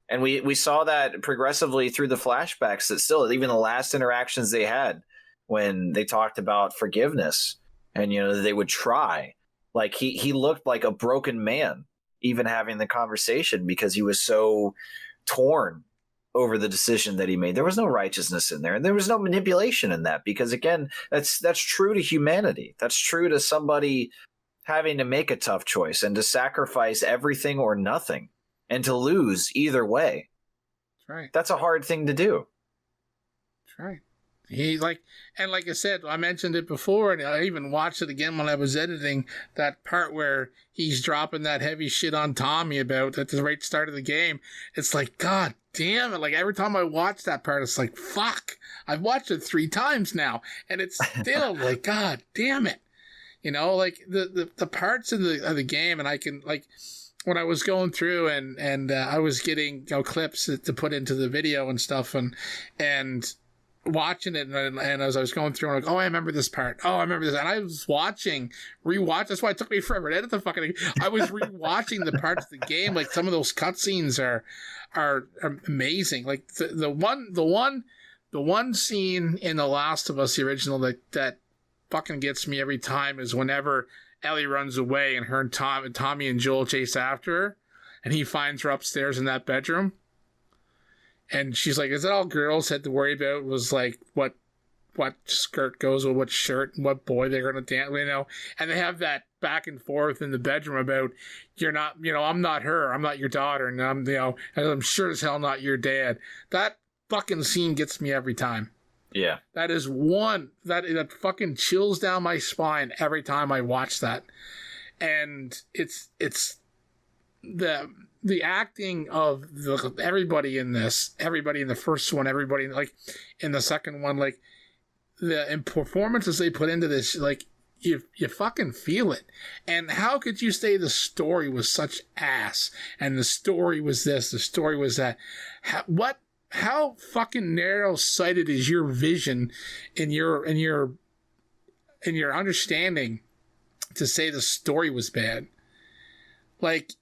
And we saw that progressively through the flashbacks, that still, even the last interactions they had when they talked about forgiveness and, they would try. Like he looked like a broken man, even having the conversation, because he was so torn over the decision that he made. There was no righteousness in there, and there was no manipulation in that, because again, that's true to humanity. That's true to somebody having to make a tough choice and to sacrifice everything or nothing and to lose either way. That's right. That's a hard thing to do. That's right. Like I said, I mentioned it before, and I even watched it again when I was editing that part where he's dropping that heavy shit on Tommy about at the right start of the game. It's like, God damn it. Like, every time I watch that part, it's like, fuck. I've watched it 3 times now, and it's still like, God damn it. Like the parts of the game, and I can, like, when I was going through and I was getting clips to put into the video and stuff, and watching it, and as I was going through, I'm like, oh, I remember this part. Oh, I remember this. And I was rewatch. That's why it took me forever to edit the fucking thing. I was rewatching the parts of the game. Like, some of those cutscenes are amazing. Like, the one scene in The Last of Us, the original, that fucking gets me every time is whenever Ellie runs away and her and Tommy and Joel chase after her, and he finds her upstairs in that bedroom. And she's like, is it all girls had to worry about was like what skirt goes with what shirt and what boy they're going to dance, you know? And they have that back and forth in the bedroom about, you're not, you know, I'm not her, I'm not your daughter, and I'm, you know, and I'm sure as hell not your dad. That fucking scene gets me every time. Yeah. That is one that fucking chills down my spine every time I watch that. And it's the acting of everybody in this, everybody in the first one, everybody like in the second one, like the performances they put into this, like you fucking feel it. And how could you say the story was such ass and the story was this, the story was that? How fucking narrow-sighted is your vision in your understanding to say the story was bad? Like,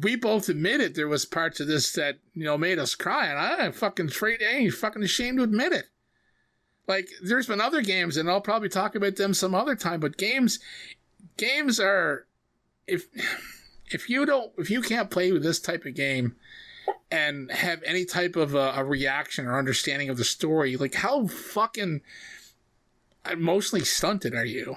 we both admitted there was parts of this that, you know, made us cry, and I ain't fucking ashamed to admit it. Like, there's been other games, and I'll probably talk about them some other time, but games are, if you can't play with this type of game and have any type of a reaction or understanding of the story, like, how fucking emotionally stunted are you?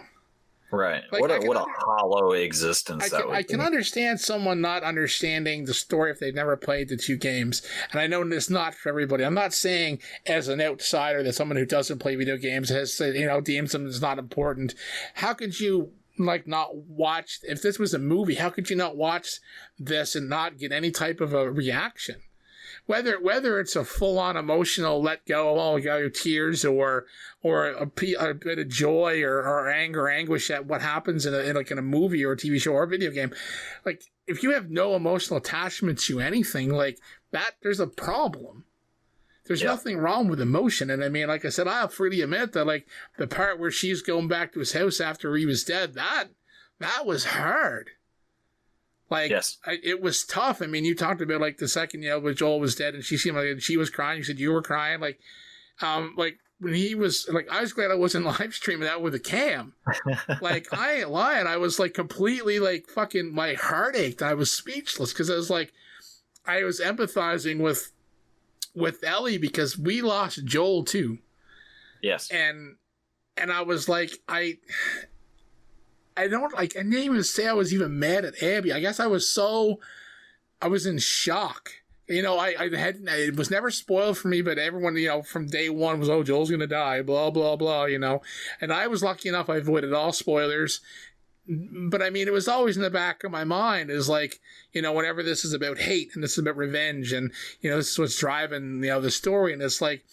Right. Like, what a hollow existence that would be. I can understand someone not understanding the story if they've never played the two games. And I know it's not for everybody. I'm not saying as an outsider that someone who doesn't play video games has, you know, deems them as not important. How could you, like, not watch, if this was a movie, how could you not watch this and not get any type of a reaction? Whether it's a full-on emotional let go, oh, you got your tears, or a bit of joy or anger, anguish at what happens in a movie or a TV show or a video game, like, if you have no emotional attachment to anything like that, there's a problem. There's nothing wrong with emotion. And I mean, like I said, I'll freely admit that, like, the part where she's going back to his house after he was dead, that was hard. Like, yes. It was tough. I mean, you talked about, like, the second, you know, when Joel was dead and she seemed like she was crying. You said you were crying. Like when he was, like, I was glad I wasn't live streaming that with a cam. Like, I ain't lying. I was, like, completely, like, fucking, my heart ached. I was speechless because I was, like, I was empathizing with Ellie because we lost Joel too. Yes. And I was like, I didn't even say I was even mad at Abby. I guess I was in shock. You know, it was never spoiled for me, but everyone, you know, from day one was, oh, Joel's going to die, blah, blah, blah, you know. And I was lucky enough, I avoided all spoilers. But I mean, it was always in the back of my mind is like, you know, whenever this is about hate and this is about revenge and, you know, this is what's driving, you know, the story. And it's like,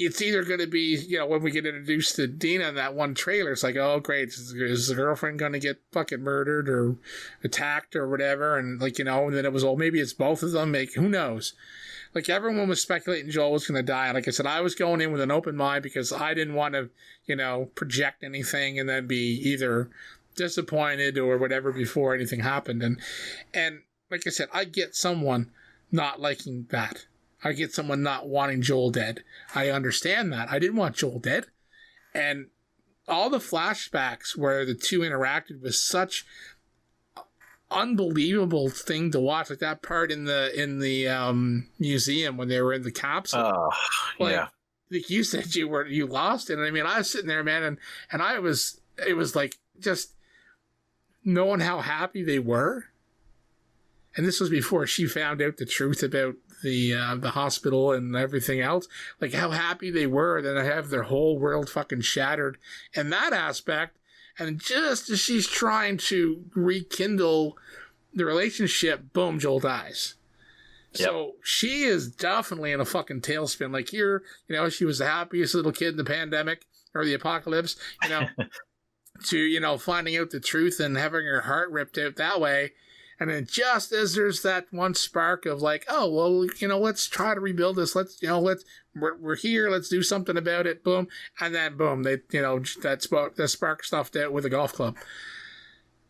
it's either going to be, you know, when we get introduced to Dina in that one trailer, it's like, oh, great, is the girlfriend going to get fucking murdered or attacked or whatever? And, like, you know, and then it was, oh, maybe it's both of them. Who knows? Like, everyone was speculating Joel was going to die. Like I said, I was going in with an open mind because I didn't want to, you know, project anything and then be either disappointed or whatever before anything happened. And like I said, I get someone not liking that. I get someone not wanting Joel dead. I understand that. I didn't want Joel dead. And all the flashbacks where the two interacted was such unbelievable thing to watch. Like that part in the museum when they were in the capsule. Oh, like, yeah. Like you said you lost it. And I mean, I was sitting there, man, and it was like just knowing how happy they were. And this was before she found out the truth about the hospital and everything else. Like how happy they were that I have their whole world fucking shattered in that aspect. And just as she's trying to rekindle the relationship, boom, Joel dies. Yep. So she is definitely in a fucking tailspin. Like here, you know, she was the happiest little kid in the pandemic or the apocalypse, you know, to, you know, finding out the truth and having her heart ripped out that way. And then just as there's that one spark of like, oh, well, let's try to rebuild this. We're here. Let's do something about it. Boom. And then boom, they, that spark stuffed out with a golf club.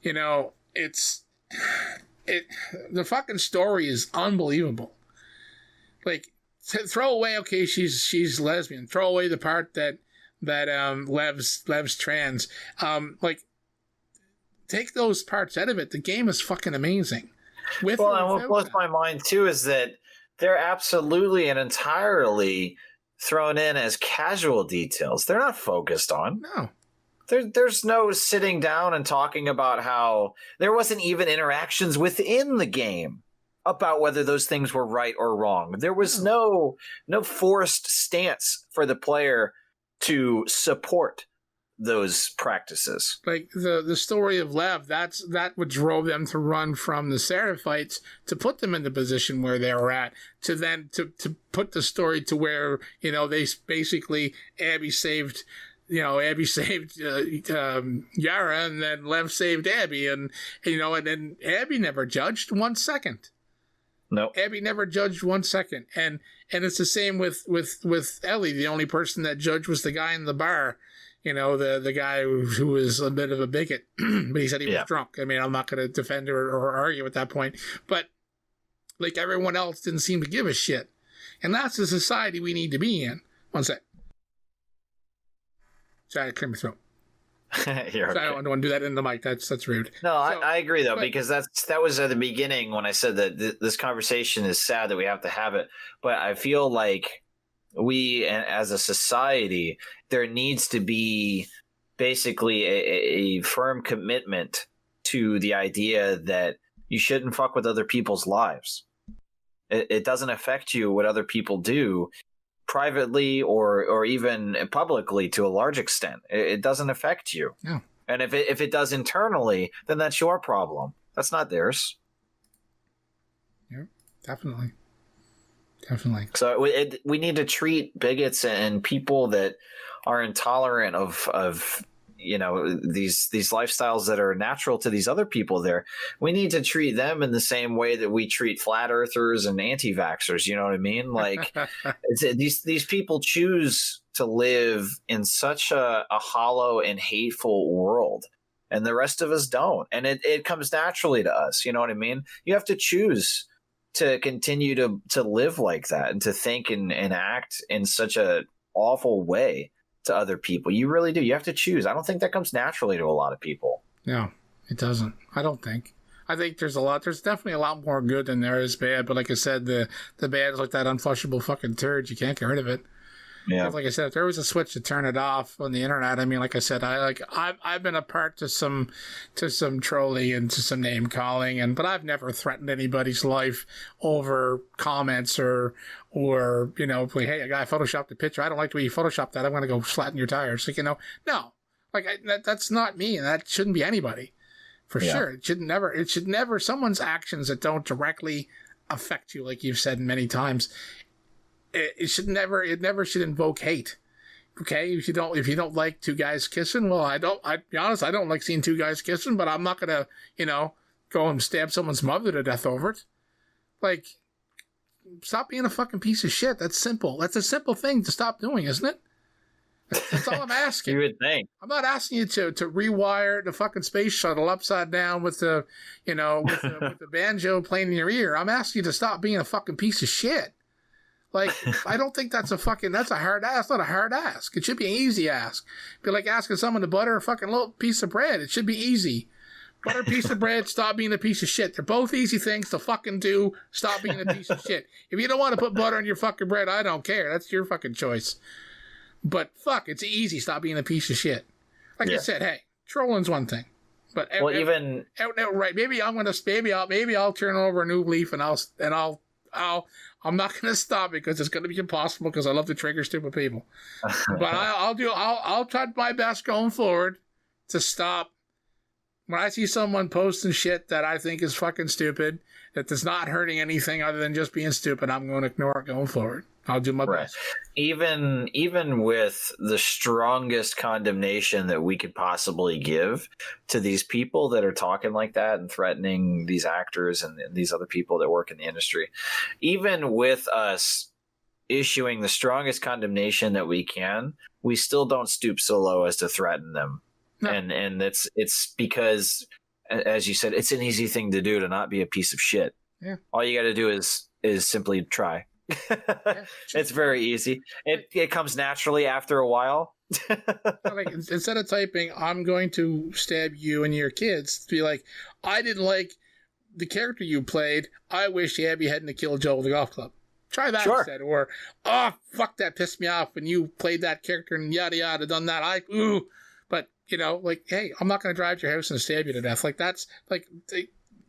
The fucking story is unbelievable. Like, throw away, okay, she's lesbian. Throw away the part that Lev's trans. Take those parts out of it. The game is fucking amazing. And what blows my mind too is that they're absolutely and entirely thrown in as casual details. They're not focused on. No. There's no sitting down and talking about how there wasn't even interactions within the game about whether those things were right or wrong. There was no forced stance for the player to support those practices. Like the story of Lev, that what drove them to run from the Seraphites to put them in the position where they were at, to then to put the story to where, they basically Abby saved Yara, and then Lev saved Abby, and then Abby never judged 1 second. No, Abby never judged 1 second, and it's the same with Ellie. The only person that judged was the guy in the bar. The guy who was a bit of a bigot, but he said he was drunk. I mean, I'm not going to defend or argue at that point, but like everyone else didn't seem to give a shit, and that's the society we need to be in. One sec. Sorry, I cleared my throat. You're okay. I don't want to do that in the mic. That's rude. No, I agree though, because that was at the beginning when I said that this conversation is sad that we have to have it. But I feel like we, as a society, there needs to be basically a firm commitment to the idea that you shouldn't fuck with other people's lives. It doesn't affect you what other people do privately or even publicly to a large extent. It doesn't affect you. No. And if it does internally, then that's your problem. That's not theirs. Yeah, definitely. So we need to treat bigots and people that are intolerant of these lifestyles that are natural to these other people there. We need to treat them in the same way that we treat flat earthers and anti-vaxxers. You know what I mean? Like these people choose to live in such a hollow and hateful world, and the rest of us don't. And it comes naturally to us. You know what I mean? You have to choose to continue to live like that and to think and act in such a awful way to other people. You really do. You have to choose. I don't think that comes naturally to a lot of people. No, it doesn't. I don't think. I think there's definitely a lot more good than there is bad. But like I said, the bad is like that unflushable fucking turd. You can't get rid of it. Yeah. Like I said, if there was a switch to turn it off on the internet, I mean, like I said, I've been a part to some trolling and to some name calling, but I've never threatened anybody's life over comments or like, hey, a guy photoshopped a picture. I don't like the way you photoshopped that. I'm going to go flatten your tires. Like, no, like that's not me, and that shouldn't be anybody, for sure. It should never. Someone's actions that don't directly affect you, like you've said many times. It never should invoke hate. Okay, if you don't like two guys kissing, well, I'll be honest, I don't like seeing two guys kissing, but I'm not gonna, go and stab someone's mother to death over it. Like, stop being a fucking piece of shit. That's simple. That's a simple thing to stop doing, isn't it? That's all I'm asking. You would think. I'm not asking you to rewire the fucking space shuttle upside down with the banjo playing in your ear. I'm asking you to stop being a fucking piece of shit. Like, I don't think that's a hard ask. It's not a hard ask. It should be an easy ask. It'd be like asking someone to butter a fucking little piece of bread. It should be easy. Butter a piece of bread, stop being a piece of shit. They're both easy things to fucking do. Stop being a piece of shit. If you don't want to put butter on your fucking bread, I don't care. That's your fucking choice. But fuck, it's easy. Stop being a piece of shit. Like I said, hey, trolling's one thing. But outright, maybe I'll turn over a new leaf and I'm not going to stop it because it's going to be impossible because I love to trigger stupid people. But I'll try my best going forward to stop. When I see someone posting shit that I think is fucking stupid, that is not hurting anything other than just being stupid, I'm going to ignore it going forward. I'll do my Right. best. Even with the strongest condemnation that we could possibly give to these people that are talking like that and threatening these actors and these other people that work in the industry, even with us issuing the strongest condemnation that we can, we still don't stoop so low as to threaten them. No. And it's because, as you said, it's an easy thing to do to not be a piece of shit. Yeah. All you got to do is simply try. Yeah, it's very easy. It comes naturally after a while. Like, instead of typing, I'm going to stab you and your kids, to be like, I didn't like the character you played. I wish Abby hadn't killed Joe at the golf club. Try that instead. Or, oh, fuck, that pissed me off when you played that character and yada yada, done that. But, like, hey, I'm not going to drive to your house and stab you to death. Like, that's, like,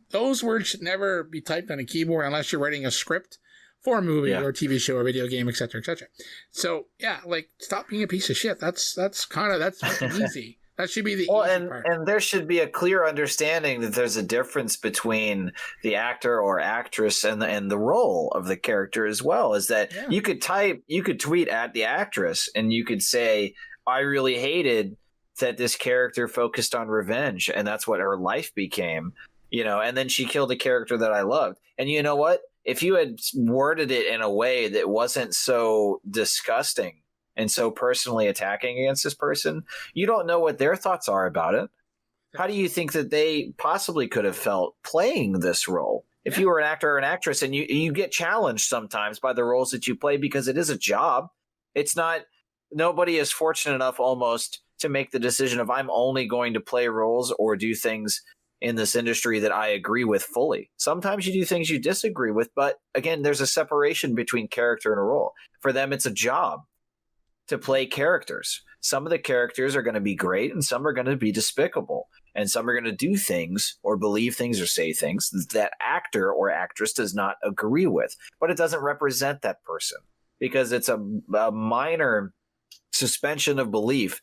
those words should never be typed on a keyboard unless you're writing a script for a movie or a TV show or video game, etc., etc. So, yeah, like, stop being a piece of shit. That's easy. That should be the easy part. And there should be a clear understanding that there's a difference between the actor or actress and the role of the character as well. Is that you could tweet at the actress and you could say, I really hated that this character focused on revenge and that's what her life became, and then she killed a character that I loved. And you know what? If you had worded it in a way that wasn't so disgusting and so personally attacking against this person, you don't know what their thoughts are about it. How do you think that they possibly could have felt playing this role? If you were an actor or an actress and you get challenged sometimes by the roles that you play because it is a job. It's not, nobody is fortunate enough almost to make the decision of I'm only going to play roles or do things in this industry that I agree with fully. Sometimes you do things you disagree with, but again, there's a separation between character and a role. For them, it's a job to play characters. Some of the characters are going to be great and some are going to be despicable. And some are going to do things or believe things or say things that actor or actress does not agree with. But it doesn't represent that person because it's a minor suspension of belief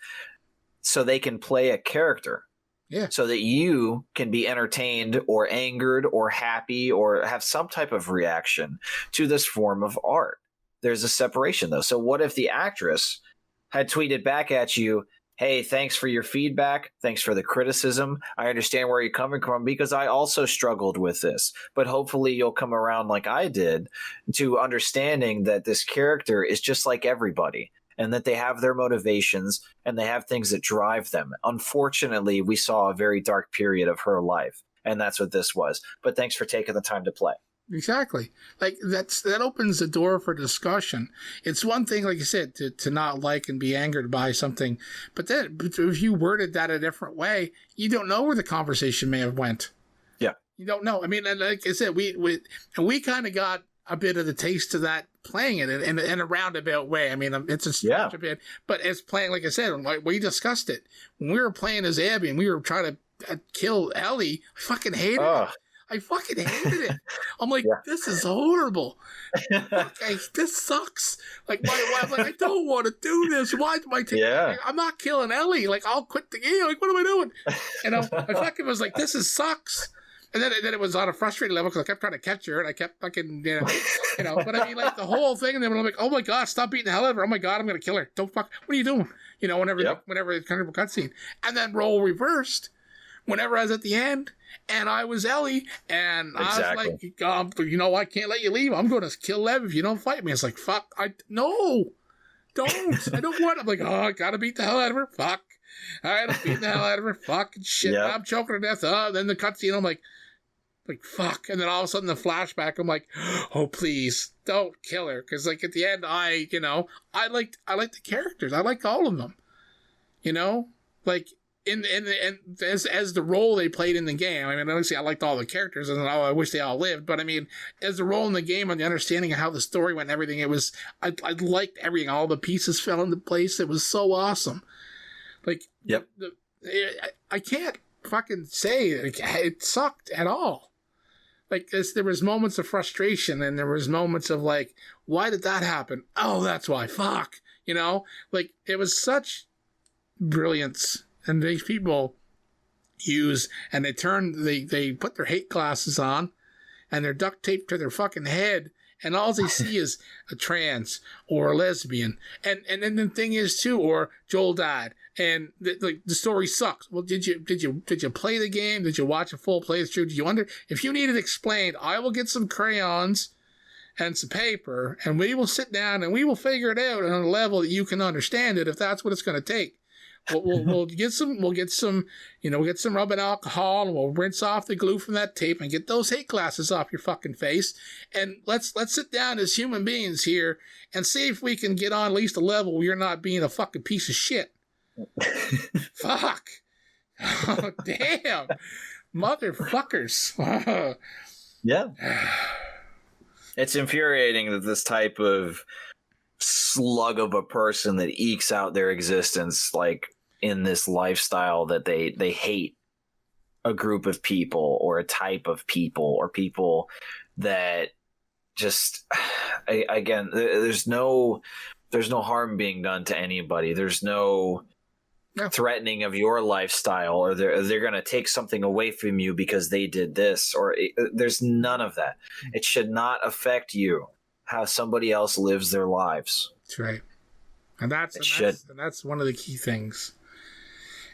so they can play a character. Yeah. So that you can be entertained or angered or happy or have some type of reaction to this form of art. There's a separation, though. So what if the actress had tweeted back at you, hey, thanks for your feedback. Thanks for the criticism. I understand where you're coming from because I also struggled with this. But hopefully you'll come around like I did to understanding that this character is just like everybody. And that they have their motivations and they have things that drive them. Unfortunately, we saw a very dark period of her life, and that's what this was. But thanks for taking the time to play. Exactly. Like that opens the door for discussion. It's one thing, like you said, to not like and be angered by something, but then if you worded that a different way, you don't know where the conversation may have went. Yeah, you don't know. I mean, like I said, we kind of got a bit of the taste of that playing it in a roundabout way. I mean, it's a bit, but it's playing, like I said, like we discussed it when we were playing as Abby and we were trying to kill Ellie. I fucking hated it. I fucking hated it. I'm like, this is horrible. This sucks. Like, I'm like, I don't want to do this. Why do I take? Like, I'm not killing Ellie. Like, I'll quit the game. Like, what am I doing? I fucking was like, this sucks. And then it was on a frustrating level because I kept trying to catch her and I kept fucking, but I mean, like the whole thing. And then I'm like, oh my God, stop beating the hell out of her. Oh my God, I'm going to kill her. Don't fuck. What are you doing? Whenever it's kind of a cutscene. And then role reversed whenever I was at the end and I was Ellie and I was like, I can't let you leave. I'm going to kill Lev if you don't fight me. It's like, fuck. No, don't. I don't want. I'm like, I got to beat the hell out of her. Fuck. All right, I'm beating the hell out of her. Fucking shit. Yep. I'm choking her to death. Then the cutscene, I'm like, fuck. And then all of a sudden the flashback, I'm like, oh, please don't kill her. Because like at the end, I liked the characters. I liked all of them. Like in as the role they played in the game. I mean, obviously I liked all the characters and I wish they all lived. But I mean, as the role in the game and the understanding of how the story went and everything, I liked everything. All the pieces fell into place. It was so awesome. Like, I can't fucking say it sucked at all. Like, there was moments of frustration and there was moments of like, why did that happen? Oh, that's why. Fuck. Like it was such brilliance. And these people use, and they put their hate glasses on and they're duct taped to their fucking head and all they see is a trans or a lesbian, and then the thing is too, or Joel died, and the story sucks. Well, did you play the game? Did you watch a full playthrough? If you need it explained, I will get some crayons and some paper, and we will sit down and we will figure it out on a level that you can understand it, if that's what it's going to take. We'll get some rubbing alcohol, and we'll rinse off the glue from that tape and get those hate glasses off your fucking face. And let's sit down as human beings here and see if we can get on at least a level where you're not being a fucking piece of shit. Fuck. Oh, damn. Motherfuckers. Yeah. It's infuriating that this type of slug of a person that ekes out their existence like in this lifestyle, that they hate a group of people or a type of people or people that just, again, there's no harm being done to anybody. There's no threatening of your lifestyle, or they're going to take something away from you because they did this, or there's none of that. It should not affect you how somebody else lives their lives. That's right. And that's one of the key things.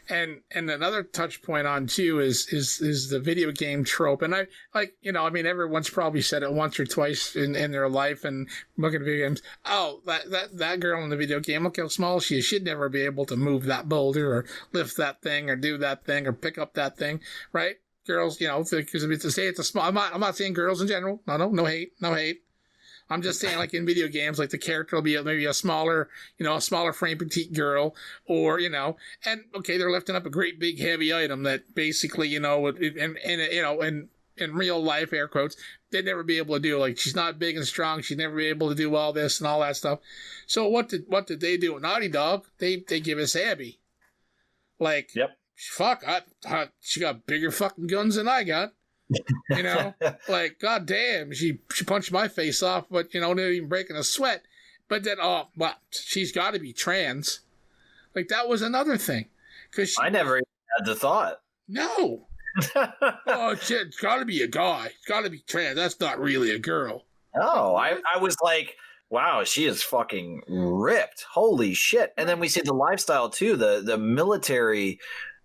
And another touch point on too is the video game trope. And everyone's probably said it once or twice in their life and looking at video games. Oh, that girl in the video game, look how small she is. She'd never be able to move that boulder or lift that thing or do that thing or pick up that thing, right? Girls, because to say it's a small. I'm not saying girls in general. No hate. I'm just saying, like in video games, like the character will be maybe a smaller frame petite girl, or and okay, they're lifting up a great big heavy item that basically, in real life, air quotes, they'd never be able to do. Like, she's not big and strong, she'd never be able to do all this and all that stuff. So what did they do with Naughty Dog? They give us Abby. Like, yep. Fuck, she got bigger fucking guns than I got. Like, goddamn, she punched my face off, but didn't even breaking a sweat. But then, she's got to be trans. Like, that was another thing. I never even had the thought. No. It's got to be a guy. It's got to be trans. That's not really a girl. Oh, I was like, wow, she is fucking ripped. Holy shit. And then we see the lifestyle too, the military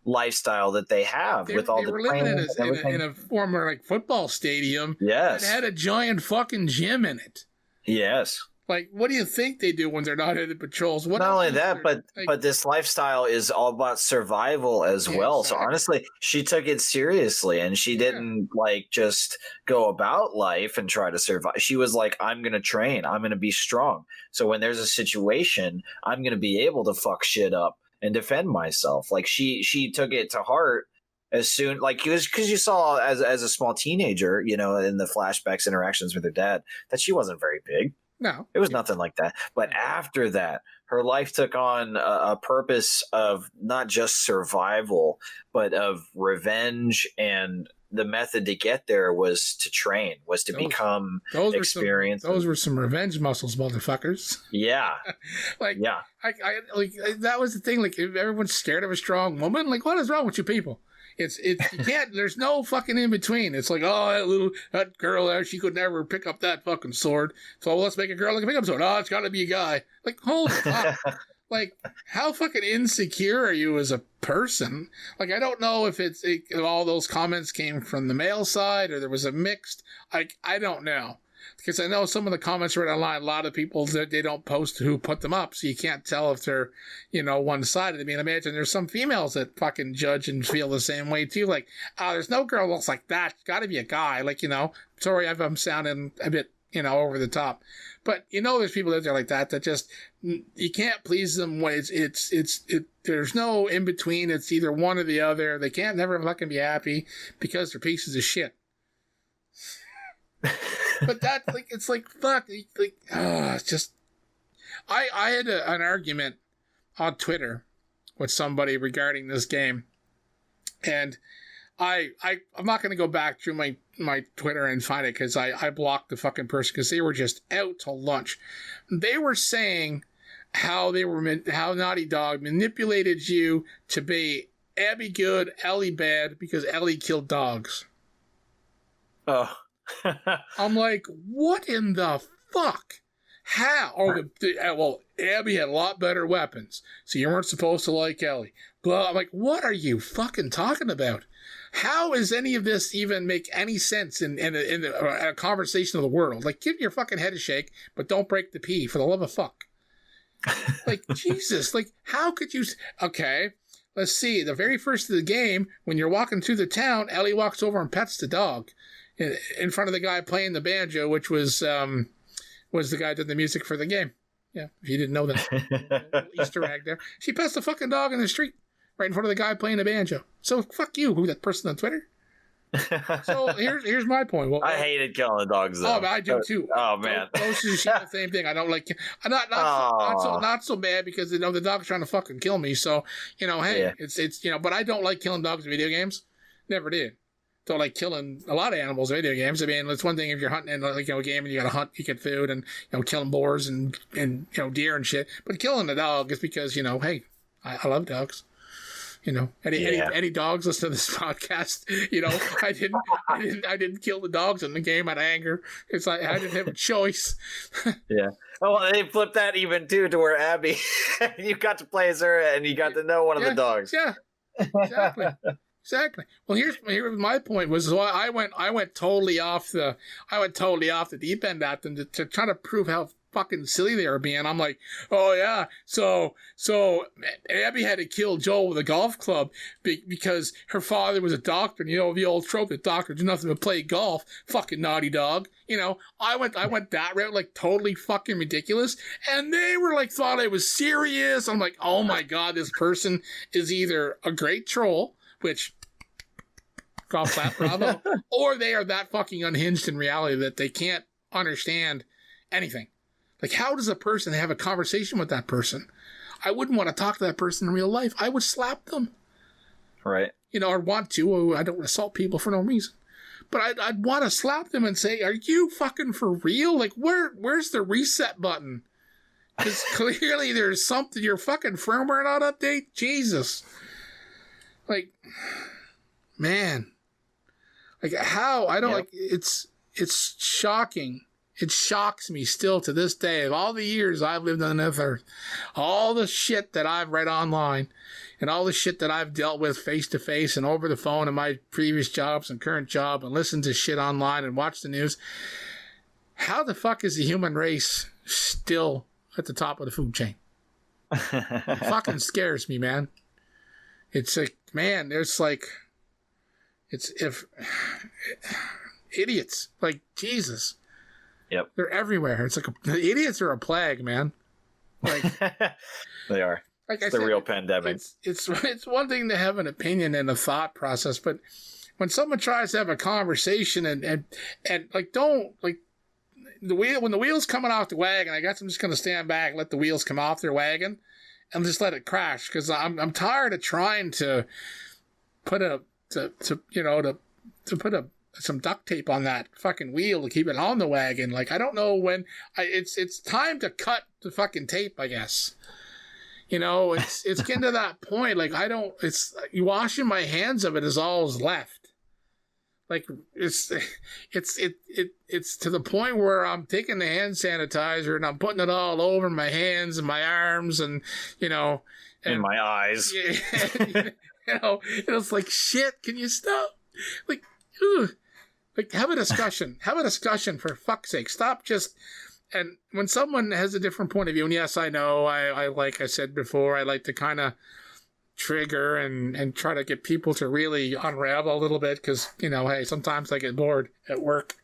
lifestyle that they have with all the training. They were living in a former like football stadium. Yes. That had a giant fucking gym in it. Yes. Like, what do you think they do when they're not in the patrols? Not only that, but this lifestyle is all about survival as well. Exactly. So honestly, she took it seriously, and she didn't just go about life and try to survive. She was like, I'm going to train. I'm going to be strong. So when there's a situation, I'm going to be able to fuck shit up and defend myself. Like, she took it to heart as soon, like, because you saw as a small teenager, in the flashbacks interactions with her dad, that she wasn't very big. No, it was nothing like that. But after that, her life took on a purpose of not just survival, but of revenge. And the method to get there was to train, was to become experienced. Those were some revenge muscles, motherfuckers. Yeah. I that was the thing. Like, if everyone's scared of a strong woman, like, what is wrong with you people? You can't, there's no fucking in between. It's like, that girl there, she could never pick up that fucking sword. So let's make a girl that can pick up a sword. Oh, it's gotta be a guy. Like, holy fuck. Like, how fucking insecure are you as a person? Like, I don't know if if all those comments came from the male side or there was a mixed, I don't know. Because I know some of the comments right online, a lot of people, they don't post who put them up, so you can't tell if they're, one-sided. I mean, imagine there's some females that fucking judge and feel the same way, too. Like, there's no girl looks like that. It's got to be a guy. Like, sorry if I'm sounding a bit, over the top. But, there's people out there like that just, you can't please them. There's no in-between. It's either one or the other. They can't never fucking be happy because they're pieces of shit. But that's like, it's like, fuck, it's just, I had an argument on Twitter with somebody regarding this game, and I'm not going to go back through my Twitter and find it, because I blocked the fucking person because they were just out to lunch. They were saying how Naughty Dog manipulated you to be Abby good, Ellie bad, because Ellie killed dogs. Oh. I'm like, what in the fuck? How? Oh, well, Abby had a lot better weapons, so you weren't supposed to like Ellie. Blah. I'm like, what are you fucking talking about? How does any of this even make any sense in a conversation of the world? Like, give your fucking head a shake, but don't break the pee, for the love of fuck. Like, Jesus, like, how could you... Okay, let's see. The very first of the game, when you're walking through the town, Ellie walks over and pets the dog in front of the guy playing the banjo, which was the guy who did the music for the game. Yeah, if you didn't know that. Easter egg there. She pets the fucking dog in the street right in front of the guy playing the banjo. So fuck you, who that person on Twitter? So here's my point. Well, I hated killing the dogs, though. Oh, I do too. Oh man, those are the same thing. I don't like. I'm not so bad because the dog's trying to fucking kill me. So hey, yeah. It's but I don't like killing dogs in video games. Never did. Don't like killing a lot of animals in video games. I mean, it's one thing if you're hunting in a game and you got to hunt, you get food and killing boars and deer and shit. But killing a dog is because hey, I love dogs. Any dogs listen to this podcast? I didn't kill the dogs in the game out of anger. It's like I didn't have a choice. Yeah. Oh, they flipped that even too to where Abby, you got to play as her and you got to know one of the dogs. Yeah, exactly. Well, here's my point was why I went totally off the deep end at them to try to prove how fucking silly they were being. I'm like, oh yeah, so Abby had to kill Joel with a golf club because her father was a doctor, and the old trope that doctors do nothing but play golf. Fucking naughty dog. I went that route, like totally fucking ridiculous, and they were like thought I was serious. I'm like, oh my god, this person is either a great troll, which golf clap, bravo, or they are that fucking unhinged in reality that they can't understand anything. Like, how does a person have a conversation with that person? I wouldn't want to talk to that person in real life. I would slap them. Right. Or want to. I don't assault people for no reason. But I'd want to slap them and say, are you fucking for real? Like, where's the reset button? Because clearly there's something, your fucking firmware not update? Jesus. Like, man. Like, how? I don't, it's shocking. It shocks me still to this day, of all the years I've lived on this earth, all the shit that I've read online and all the shit that I've dealt with face to face and over the phone in my previous jobs and current job and listened to shit online and watched the news. How the fuck is the human race still at the top of the food chain? It fucking scares me, man. It's like, man, there's like, idiots, like Jesus. Yep. They're everywhere. It's like the idiots are a plague, man. Like they are. Like it's the real pandemic. It's one thing to have an opinion and a thought process, but when someone tries to have a conversation and like don't like when the wheel's coming off the wagon, I guess I'm just gonna stand back and let the wheels come off their wagon and just let it crash because I'm tired of trying to put some duct tape on that fucking wheel to keep it on the wagon. Like, I don't know when it's time to cut the fucking tape, I guess. It's getting to that point. Like, you washing my hands of it is all that's left. Like, it's to the point where I'm taking the hand sanitizer and I'm putting it all over my hands and my arms and in my eyes. It's like, shit, can you stop? Like, ugh. Like, have a discussion. Have a discussion, for fuck's sake. Stop just... And when someone has a different point of view, and yes, I know, I like I said before, I like to kind of trigger and try to get people to really unravel a little bit, because, hey, sometimes I get bored at work,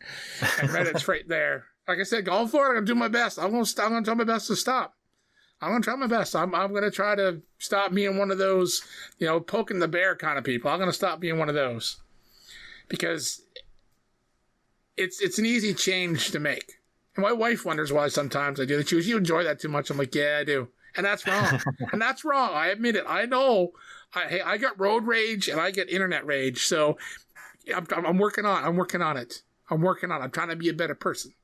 and Reddit's right there. Like I said, going for it, I'm going to do my best. I'm going to try my best to stop. I'm going to try my best. I'm going to try to stop being one of those, poking the bear kind of people. I'm going to stop being one of those. Because it's an easy change to make. And my wife wonders why sometimes I do that. She goes, you enjoy that too much? I'm like, yeah, I do. And that's wrong. And that's wrong. I admit it. I know. I got road rage and I get internet rage. So I'm working on it. I'm trying to be a better person.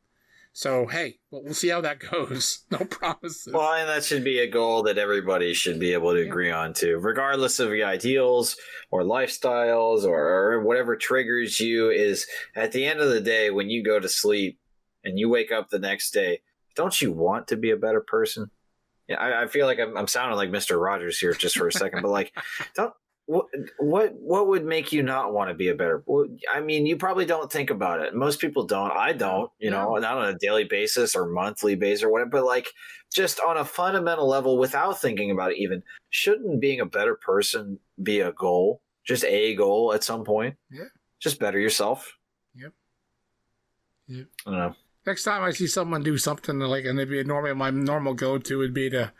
So, hey, we'll see how that goes. No promises. Well, and that should be a goal that everybody should be able to agree on too, regardless of your ideals or lifestyles or whatever triggers you. Is at the end of the day, when you go to sleep and you wake up the next day, don't you want to be a better person? Yeah, I feel like I'm sounding like Mr. Rogers here just for a second, but like, don't. What would make you not want to be a better? I mean, you probably don't think about it. Most people don't. I don't. Not on a daily basis or monthly basis or whatever. But like, just on a fundamental level, without thinking about it, even shouldn't being a better person be a goal? Just a goal at some point. Yeah. Just better yourself. Yep. I don't know. Next time I see someone do something like, and it'd be my normal go-to would be to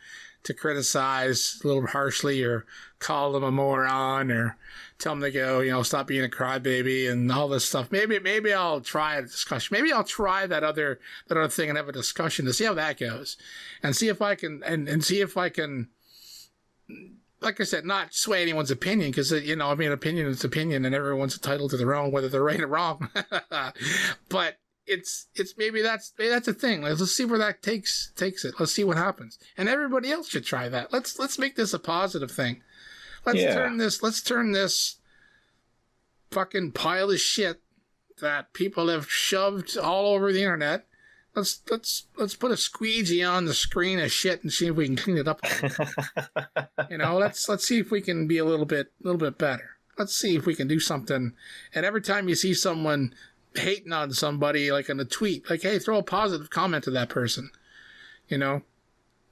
criticize a little harshly or call them a moron or tell them to go, stop being a crybaby and all this stuff. Maybe I'll try a discussion. Maybe I'll try that other thing and have a discussion to see how that goes and see if I can, and see if I can, like I said, not sway anyone's opinion because, opinion is opinion and everyone's entitled to their own, whether they're right or wrong. But it's maybe that's a thing. Let's see where that takes it. Let's see what happens. And everybody else should try that. Let's make this a positive thing. Let's turn this fucking pile of shit that people have shoved all over the internet. Let's put a squeegee on the screen of shit and see if we can clean it up. Let's see if we can be a little bit better. Let's see if we can do something. And every time you see someone hating on somebody, like in a tweet, like, hey, throw a positive comment to that person.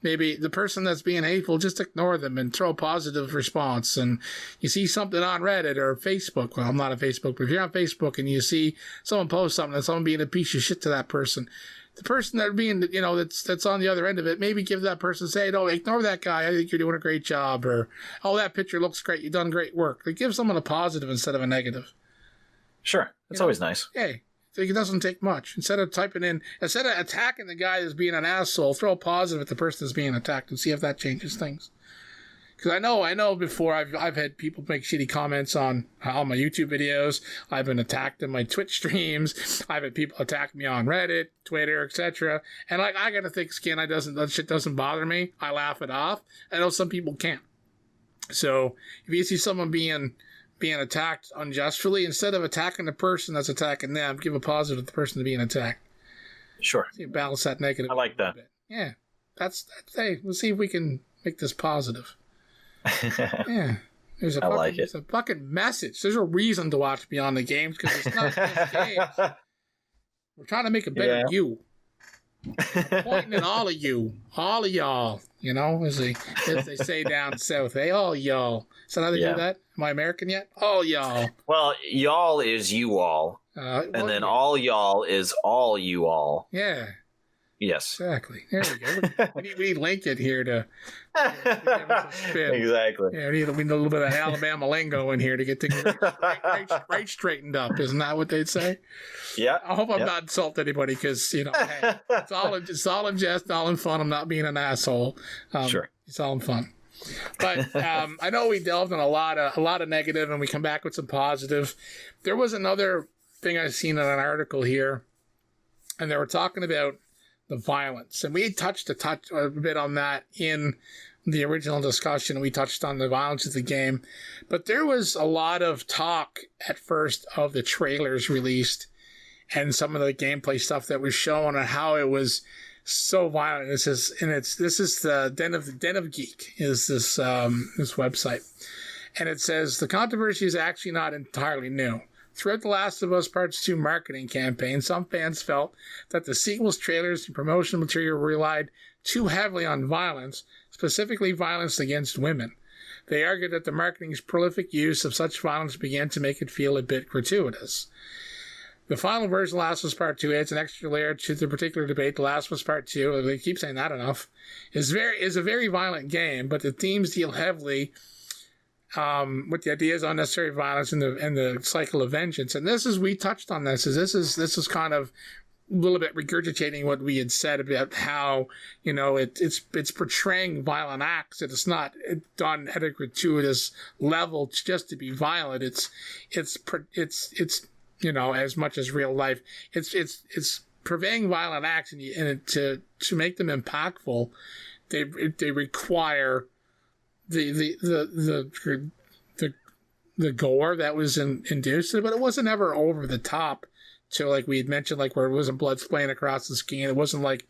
Maybe the person that's being hateful, just ignore them and throw a positive response. And you see something on Reddit or Facebook. Well, I'm not on Facebook, but if you're on Facebook and you see someone post something and someone being a piece of shit to that person, the person that being, that's on the other end of it, maybe give that person, say, no, ignore that guy. I think you're doing a great job. Or, oh, that picture looks great. You've done great work. Like, give someone a positive instead of a negative. Sure. It's always nice. Hey, it doesn't take much. Instead of attacking the guy that's being an asshole, throw a positive at the person that's being attacked and see if that changes things. Because I know before I've had people make shitty comments on my YouTube videos. I've been attacked in my Twitch streams. I've had people attack me on Reddit, Twitter, etc. And like, I got a thick skin. That shit doesn't bother me. I laugh it off. I know some people can't. So if you see someone being attacked unjustly, instead of attacking the person that's attacking them, give a positive to the person being attacked. Sure. See, balance that negative. I like that. Yeah. That's hey, we'll see if we can make this positive. Yeah. There's a fucking message. There's a reason to watch Beyond the Games because it's not just games. We're trying to make a better you. Pointing at all of y'all, as they say down south. Hey, all y'all. Is that how they do that? Am I American yet? All y'all. Well, y'all is you all. And then all y'all is all you all. Yeah. Yes. Exactly. There we go. We need Lincoln here to give us a spin. Exactly. Yeah, we need a little bit of Alabama lingo in here to get things right straightened up. Isn't that what they'd say? Yeah. I hope I'm not insulting anybody because, hey, it's all in jest, all in fun. I'm not being an asshole. Sure. It's all in fun. But I know we delved in a lot of negative and we come back with some positive. There was another thing I seen in an article here, and they were talking about the violence. And we touched a bit on that in the original discussion. We touched on the violence of the game. But there was a lot of talk at first of the trailers released and some of the gameplay stuff that was shown and how it was so violent. This is the Den of Geek is this website. And it says the controversy is actually not entirely new. Throughout The Last of Us Part 2 marketing campaign, some fans felt that the sequel's trailers and promotional material relied too heavily on violence, specifically violence against women. They argued that the marketing's prolific use of such violence began to make it feel a bit gratuitous. The final version of The Last of Us Part 2 adds an extra layer to the particular debate. The Last of Us Part 2, they keep saying that enough, is a very violent game, but the themes deal heavily with the ideas of unnecessary violence and the cycle of vengeance. And we touched on this. This is kind of a little bit regurgitating what we had said about how, it's portraying violent acts. It's not done at a gratuitous level just to be violent. It's as much as real life. It's purveying violent acts to make them impactful, they require the gore that was induced, but it wasn't ever over the top. So like we had mentioned, like where it wasn't blood splaying across the skin, it wasn't like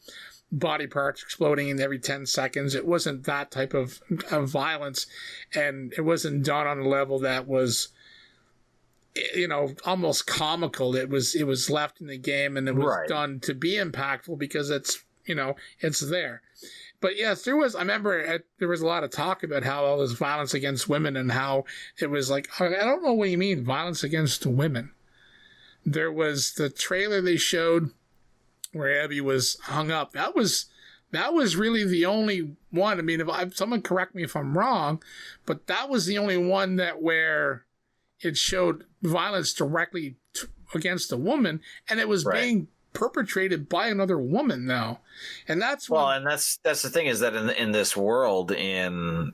body parts exploding in every 10 seconds. It wasn't that type of violence, and it wasn't done on a level that was, almost comical. It was left in the game, and it was done to be impactful because it's there. But yes, I remember there was a lot of talk about how all this violence against women and how it was like, I don't know what you mean, violence against women. There was the trailer they showed where Abby was hung up. That was really the only one. I mean, someone correct me if I'm wrong, but that was the only one where it showed violence directly against a woman, and it was being perpetrated by another woman now. And that's the thing, is that in this world, in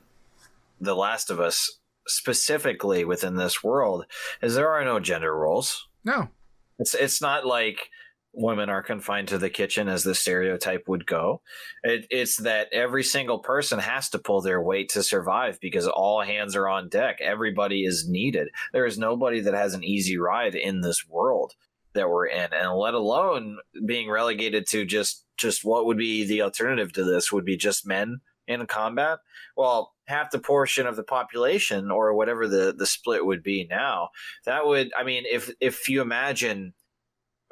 The Last of Us, specifically within this world, is there are no gender roles. No. It's not like women are confined to the kitchen as the stereotype would go. It's that every single person has to pull their weight to survive because all hands are on deck. Everybody is needed. There is nobody that has an easy ride in this world that we're in, and let alone being relegated to just what would be the alternative to this would be just men in combat. Well, half the portion of the population, or whatever the split would be now, that would, I mean, if you imagine,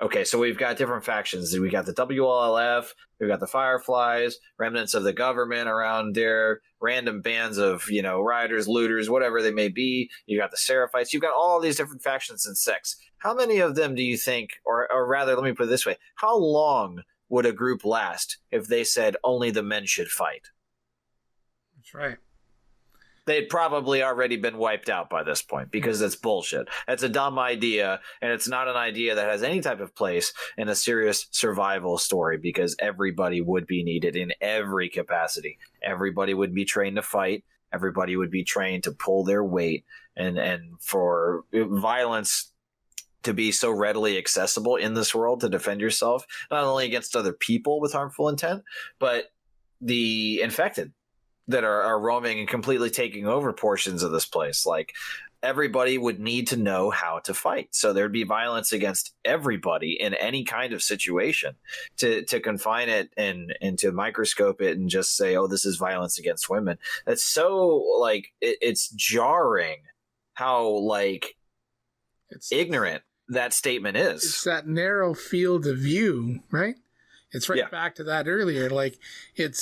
okay, so we've got different factions. We got the WLF, we've got the Fireflies, remnants of the government around there, random bands of, rioters, looters, whatever they may be. You got the Seraphites. You've got all these different factions and sects. How many of them do you think, or rather, let me put it this way, how long would a group last if they said only the men should fight? That's right. They'd probably already been wiped out by this point because it's bullshit. It's a dumb idea, and it's not an idea that has any type of place in a serious survival story, because everybody would be needed in every capacity. Everybody would be trained to fight. Everybody would be trained to pull their weight, and for violence to be so readily accessible in this world to defend yourself, not only against other people with harmful intent, but the infected that are roaming and completely taking over portions of this place. Like, everybody would need to know how to fight. So there'd be violence against everybody in any kind of situation. To confine it and to microscope it and just say, oh, this is violence against women. That's so, like, it's jarring how, it's ignorant that statement is. It's that narrow field of view, right? It's back to that earlier. Like, to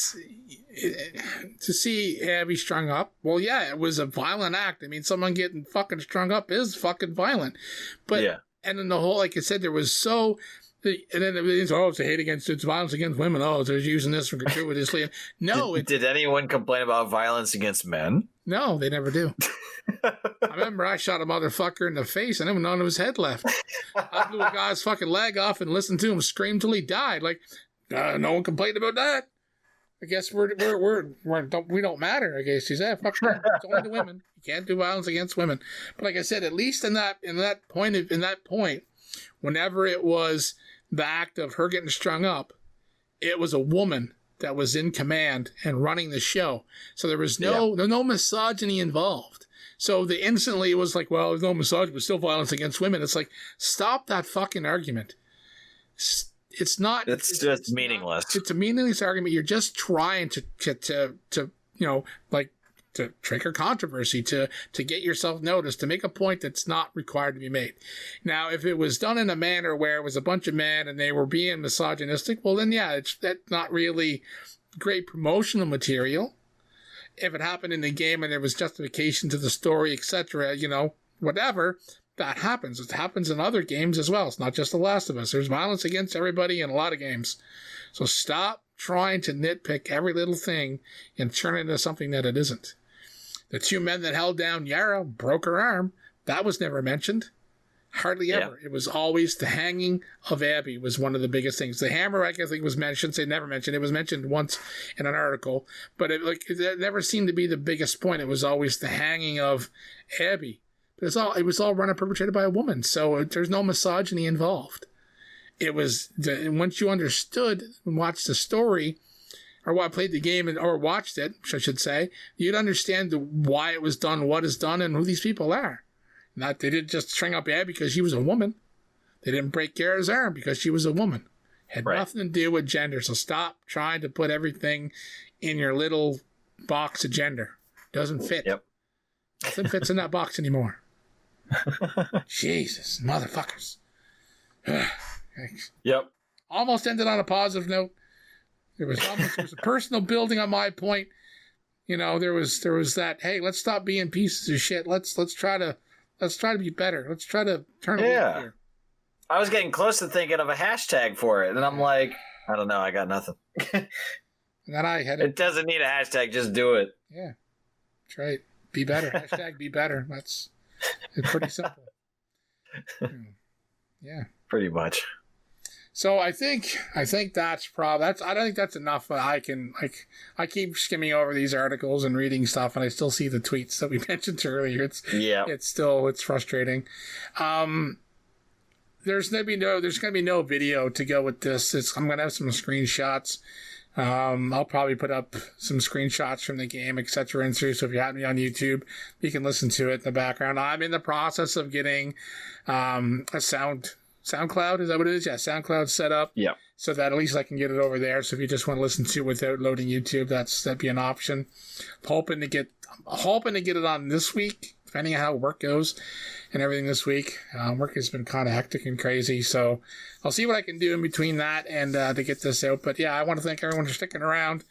see Abby strung up. Well, yeah, it was a violent act. I mean, someone getting fucking strung up is fucking violent. But, and then the whole, like I said, there was so, and then everything's, it's violence against women. Oh, they're using this for gratuitously. No. Did anyone complain about violence against men? No, they never do. I remember I shot a motherfucker in the face and I didn't know his head left. I blew a guy's fucking leg off and listened to him scream till he died. Like, no one complained about that. I guess we don't matter. I guess he said, fuck that. It's only the women. You can't do violence against women. But like I said, at least in that point, whenever it was the act of her getting strung up, it was a woman that was in command and running the show. So there was no misogyny involved. So instantly it was like, well, there's no misogyny, but still violence against women. It's like, stop that fucking argument. It's not. It's just meaningless. It's a meaningless argument. You're just trying to trigger controversy, to get yourself noticed, to make a point that's not required to be made. Now, if it was done in a manner where it was a bunch of men and they were being misogynistic, well, then that's not really great promotional material. If it happened in the game and there was justification to the story, etc., whatever. That happens. It happens in other games as well. It's not just The Last of Us. There's violence against everybody in a lot of games. So stop trying to nitpick every little thing and turn it into something that it isn't. The two men that held down Yara broke her arm. That was never mentioned. Hardly ever. It was always the hanging of Abby was one of the biggest things. The hammer, I think, was mentioned. They never mentioned. It was mentioned once in an article, but it never seemed to be the biggest point. It was always the hanging of Abby. But it was all run and perpetrated by a woman, so there's no misogyny involved. it was once you understood and watched the story, or played the game or watched it, I should say, you'd understand why it was done, what is done, and who these people are. Not they didn't just string up Abby because she was a woman. They didn't break Kara's arm because she was a woman. Had nothing to do with gender. So stop trying to put everything in your little box of gender. Doesn't fit. Yep. Nothing fits in that box anymore. Jesus, motherfuckers. Yep. Almost ended on a positive note. There was a personal building on my point. You know, there was that, hey, let's stop being pieces of shit. Let's try to be better. Let's try to turn it here. I was getting close to thinking of a hashtag for it, and I'm like, I don't know, I got nothing. And then I had it doesn't need a hashtag, just do it. Yeah. That's right. Be better. Hashtag be better. It's pretty simple. Yeah. Pretty much. So I think that's probably I don't think that's enough. I keep skimming over these articles and reading stuff, and I still see the tweets that we mentioned earlier. It's frustrating. There's gonna be no video to go with this. I'm gonna have some screenshots. I'll probably put up some screenshots from the game, etc. And so if you have me on YouTube, you can listen to it in the background. I'm in the process of getting a SoundCloud, is that what it is? Yeah, SoundCloud set up. Yeah. So that at least I can get it over there. So if you just want to listen to it without loading YouTube, that'd be an option. I'm hoping to get it on this week, depending on how work goes and everything this week. Work has been kind of hectic and crazy, so I'll see what I can do in between that and to get this out. But yeah, I want to thank everyone for sticking around.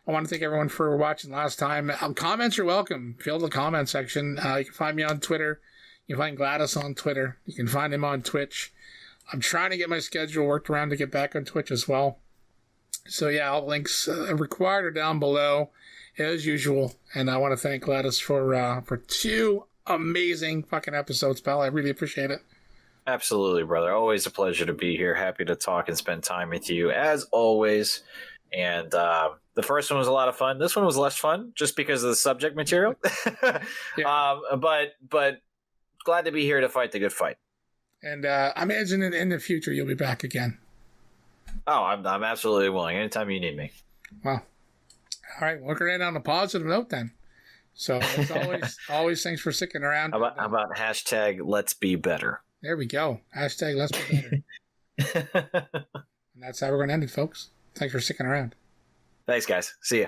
I want to thank everyone for watching last time. Comments are welcome. Fill the comment section. You can find me on Twitter. You can find Gladys on Twitter. You can find him on Twitch. I'm trying to get my schedule worked around to get back on Twitch as well. So yeah, all links required are down below as usual. And I want to thank Gladys for 2 amazing fucking episodes, pal. I really appreciate it. Absolutely, brother. Always a pleasure to be here. Happy to talk and spend time with you as always. And the first one was a lot of fun. This one was less fun just because of the subject material. But glad to be here to fight the good fight. And I imagine in the future you'll be back again. Oh, I'm absolutely willing. Anytime you need me. Well, all right. We're going to end on a positive note then. So as always, thanks for sticking around. How about hashtag let's be better? There we go. Hashtag let's be better. And that's how we're going to end it, folks. Thanks for sticking around. Thanks, guys. See ya.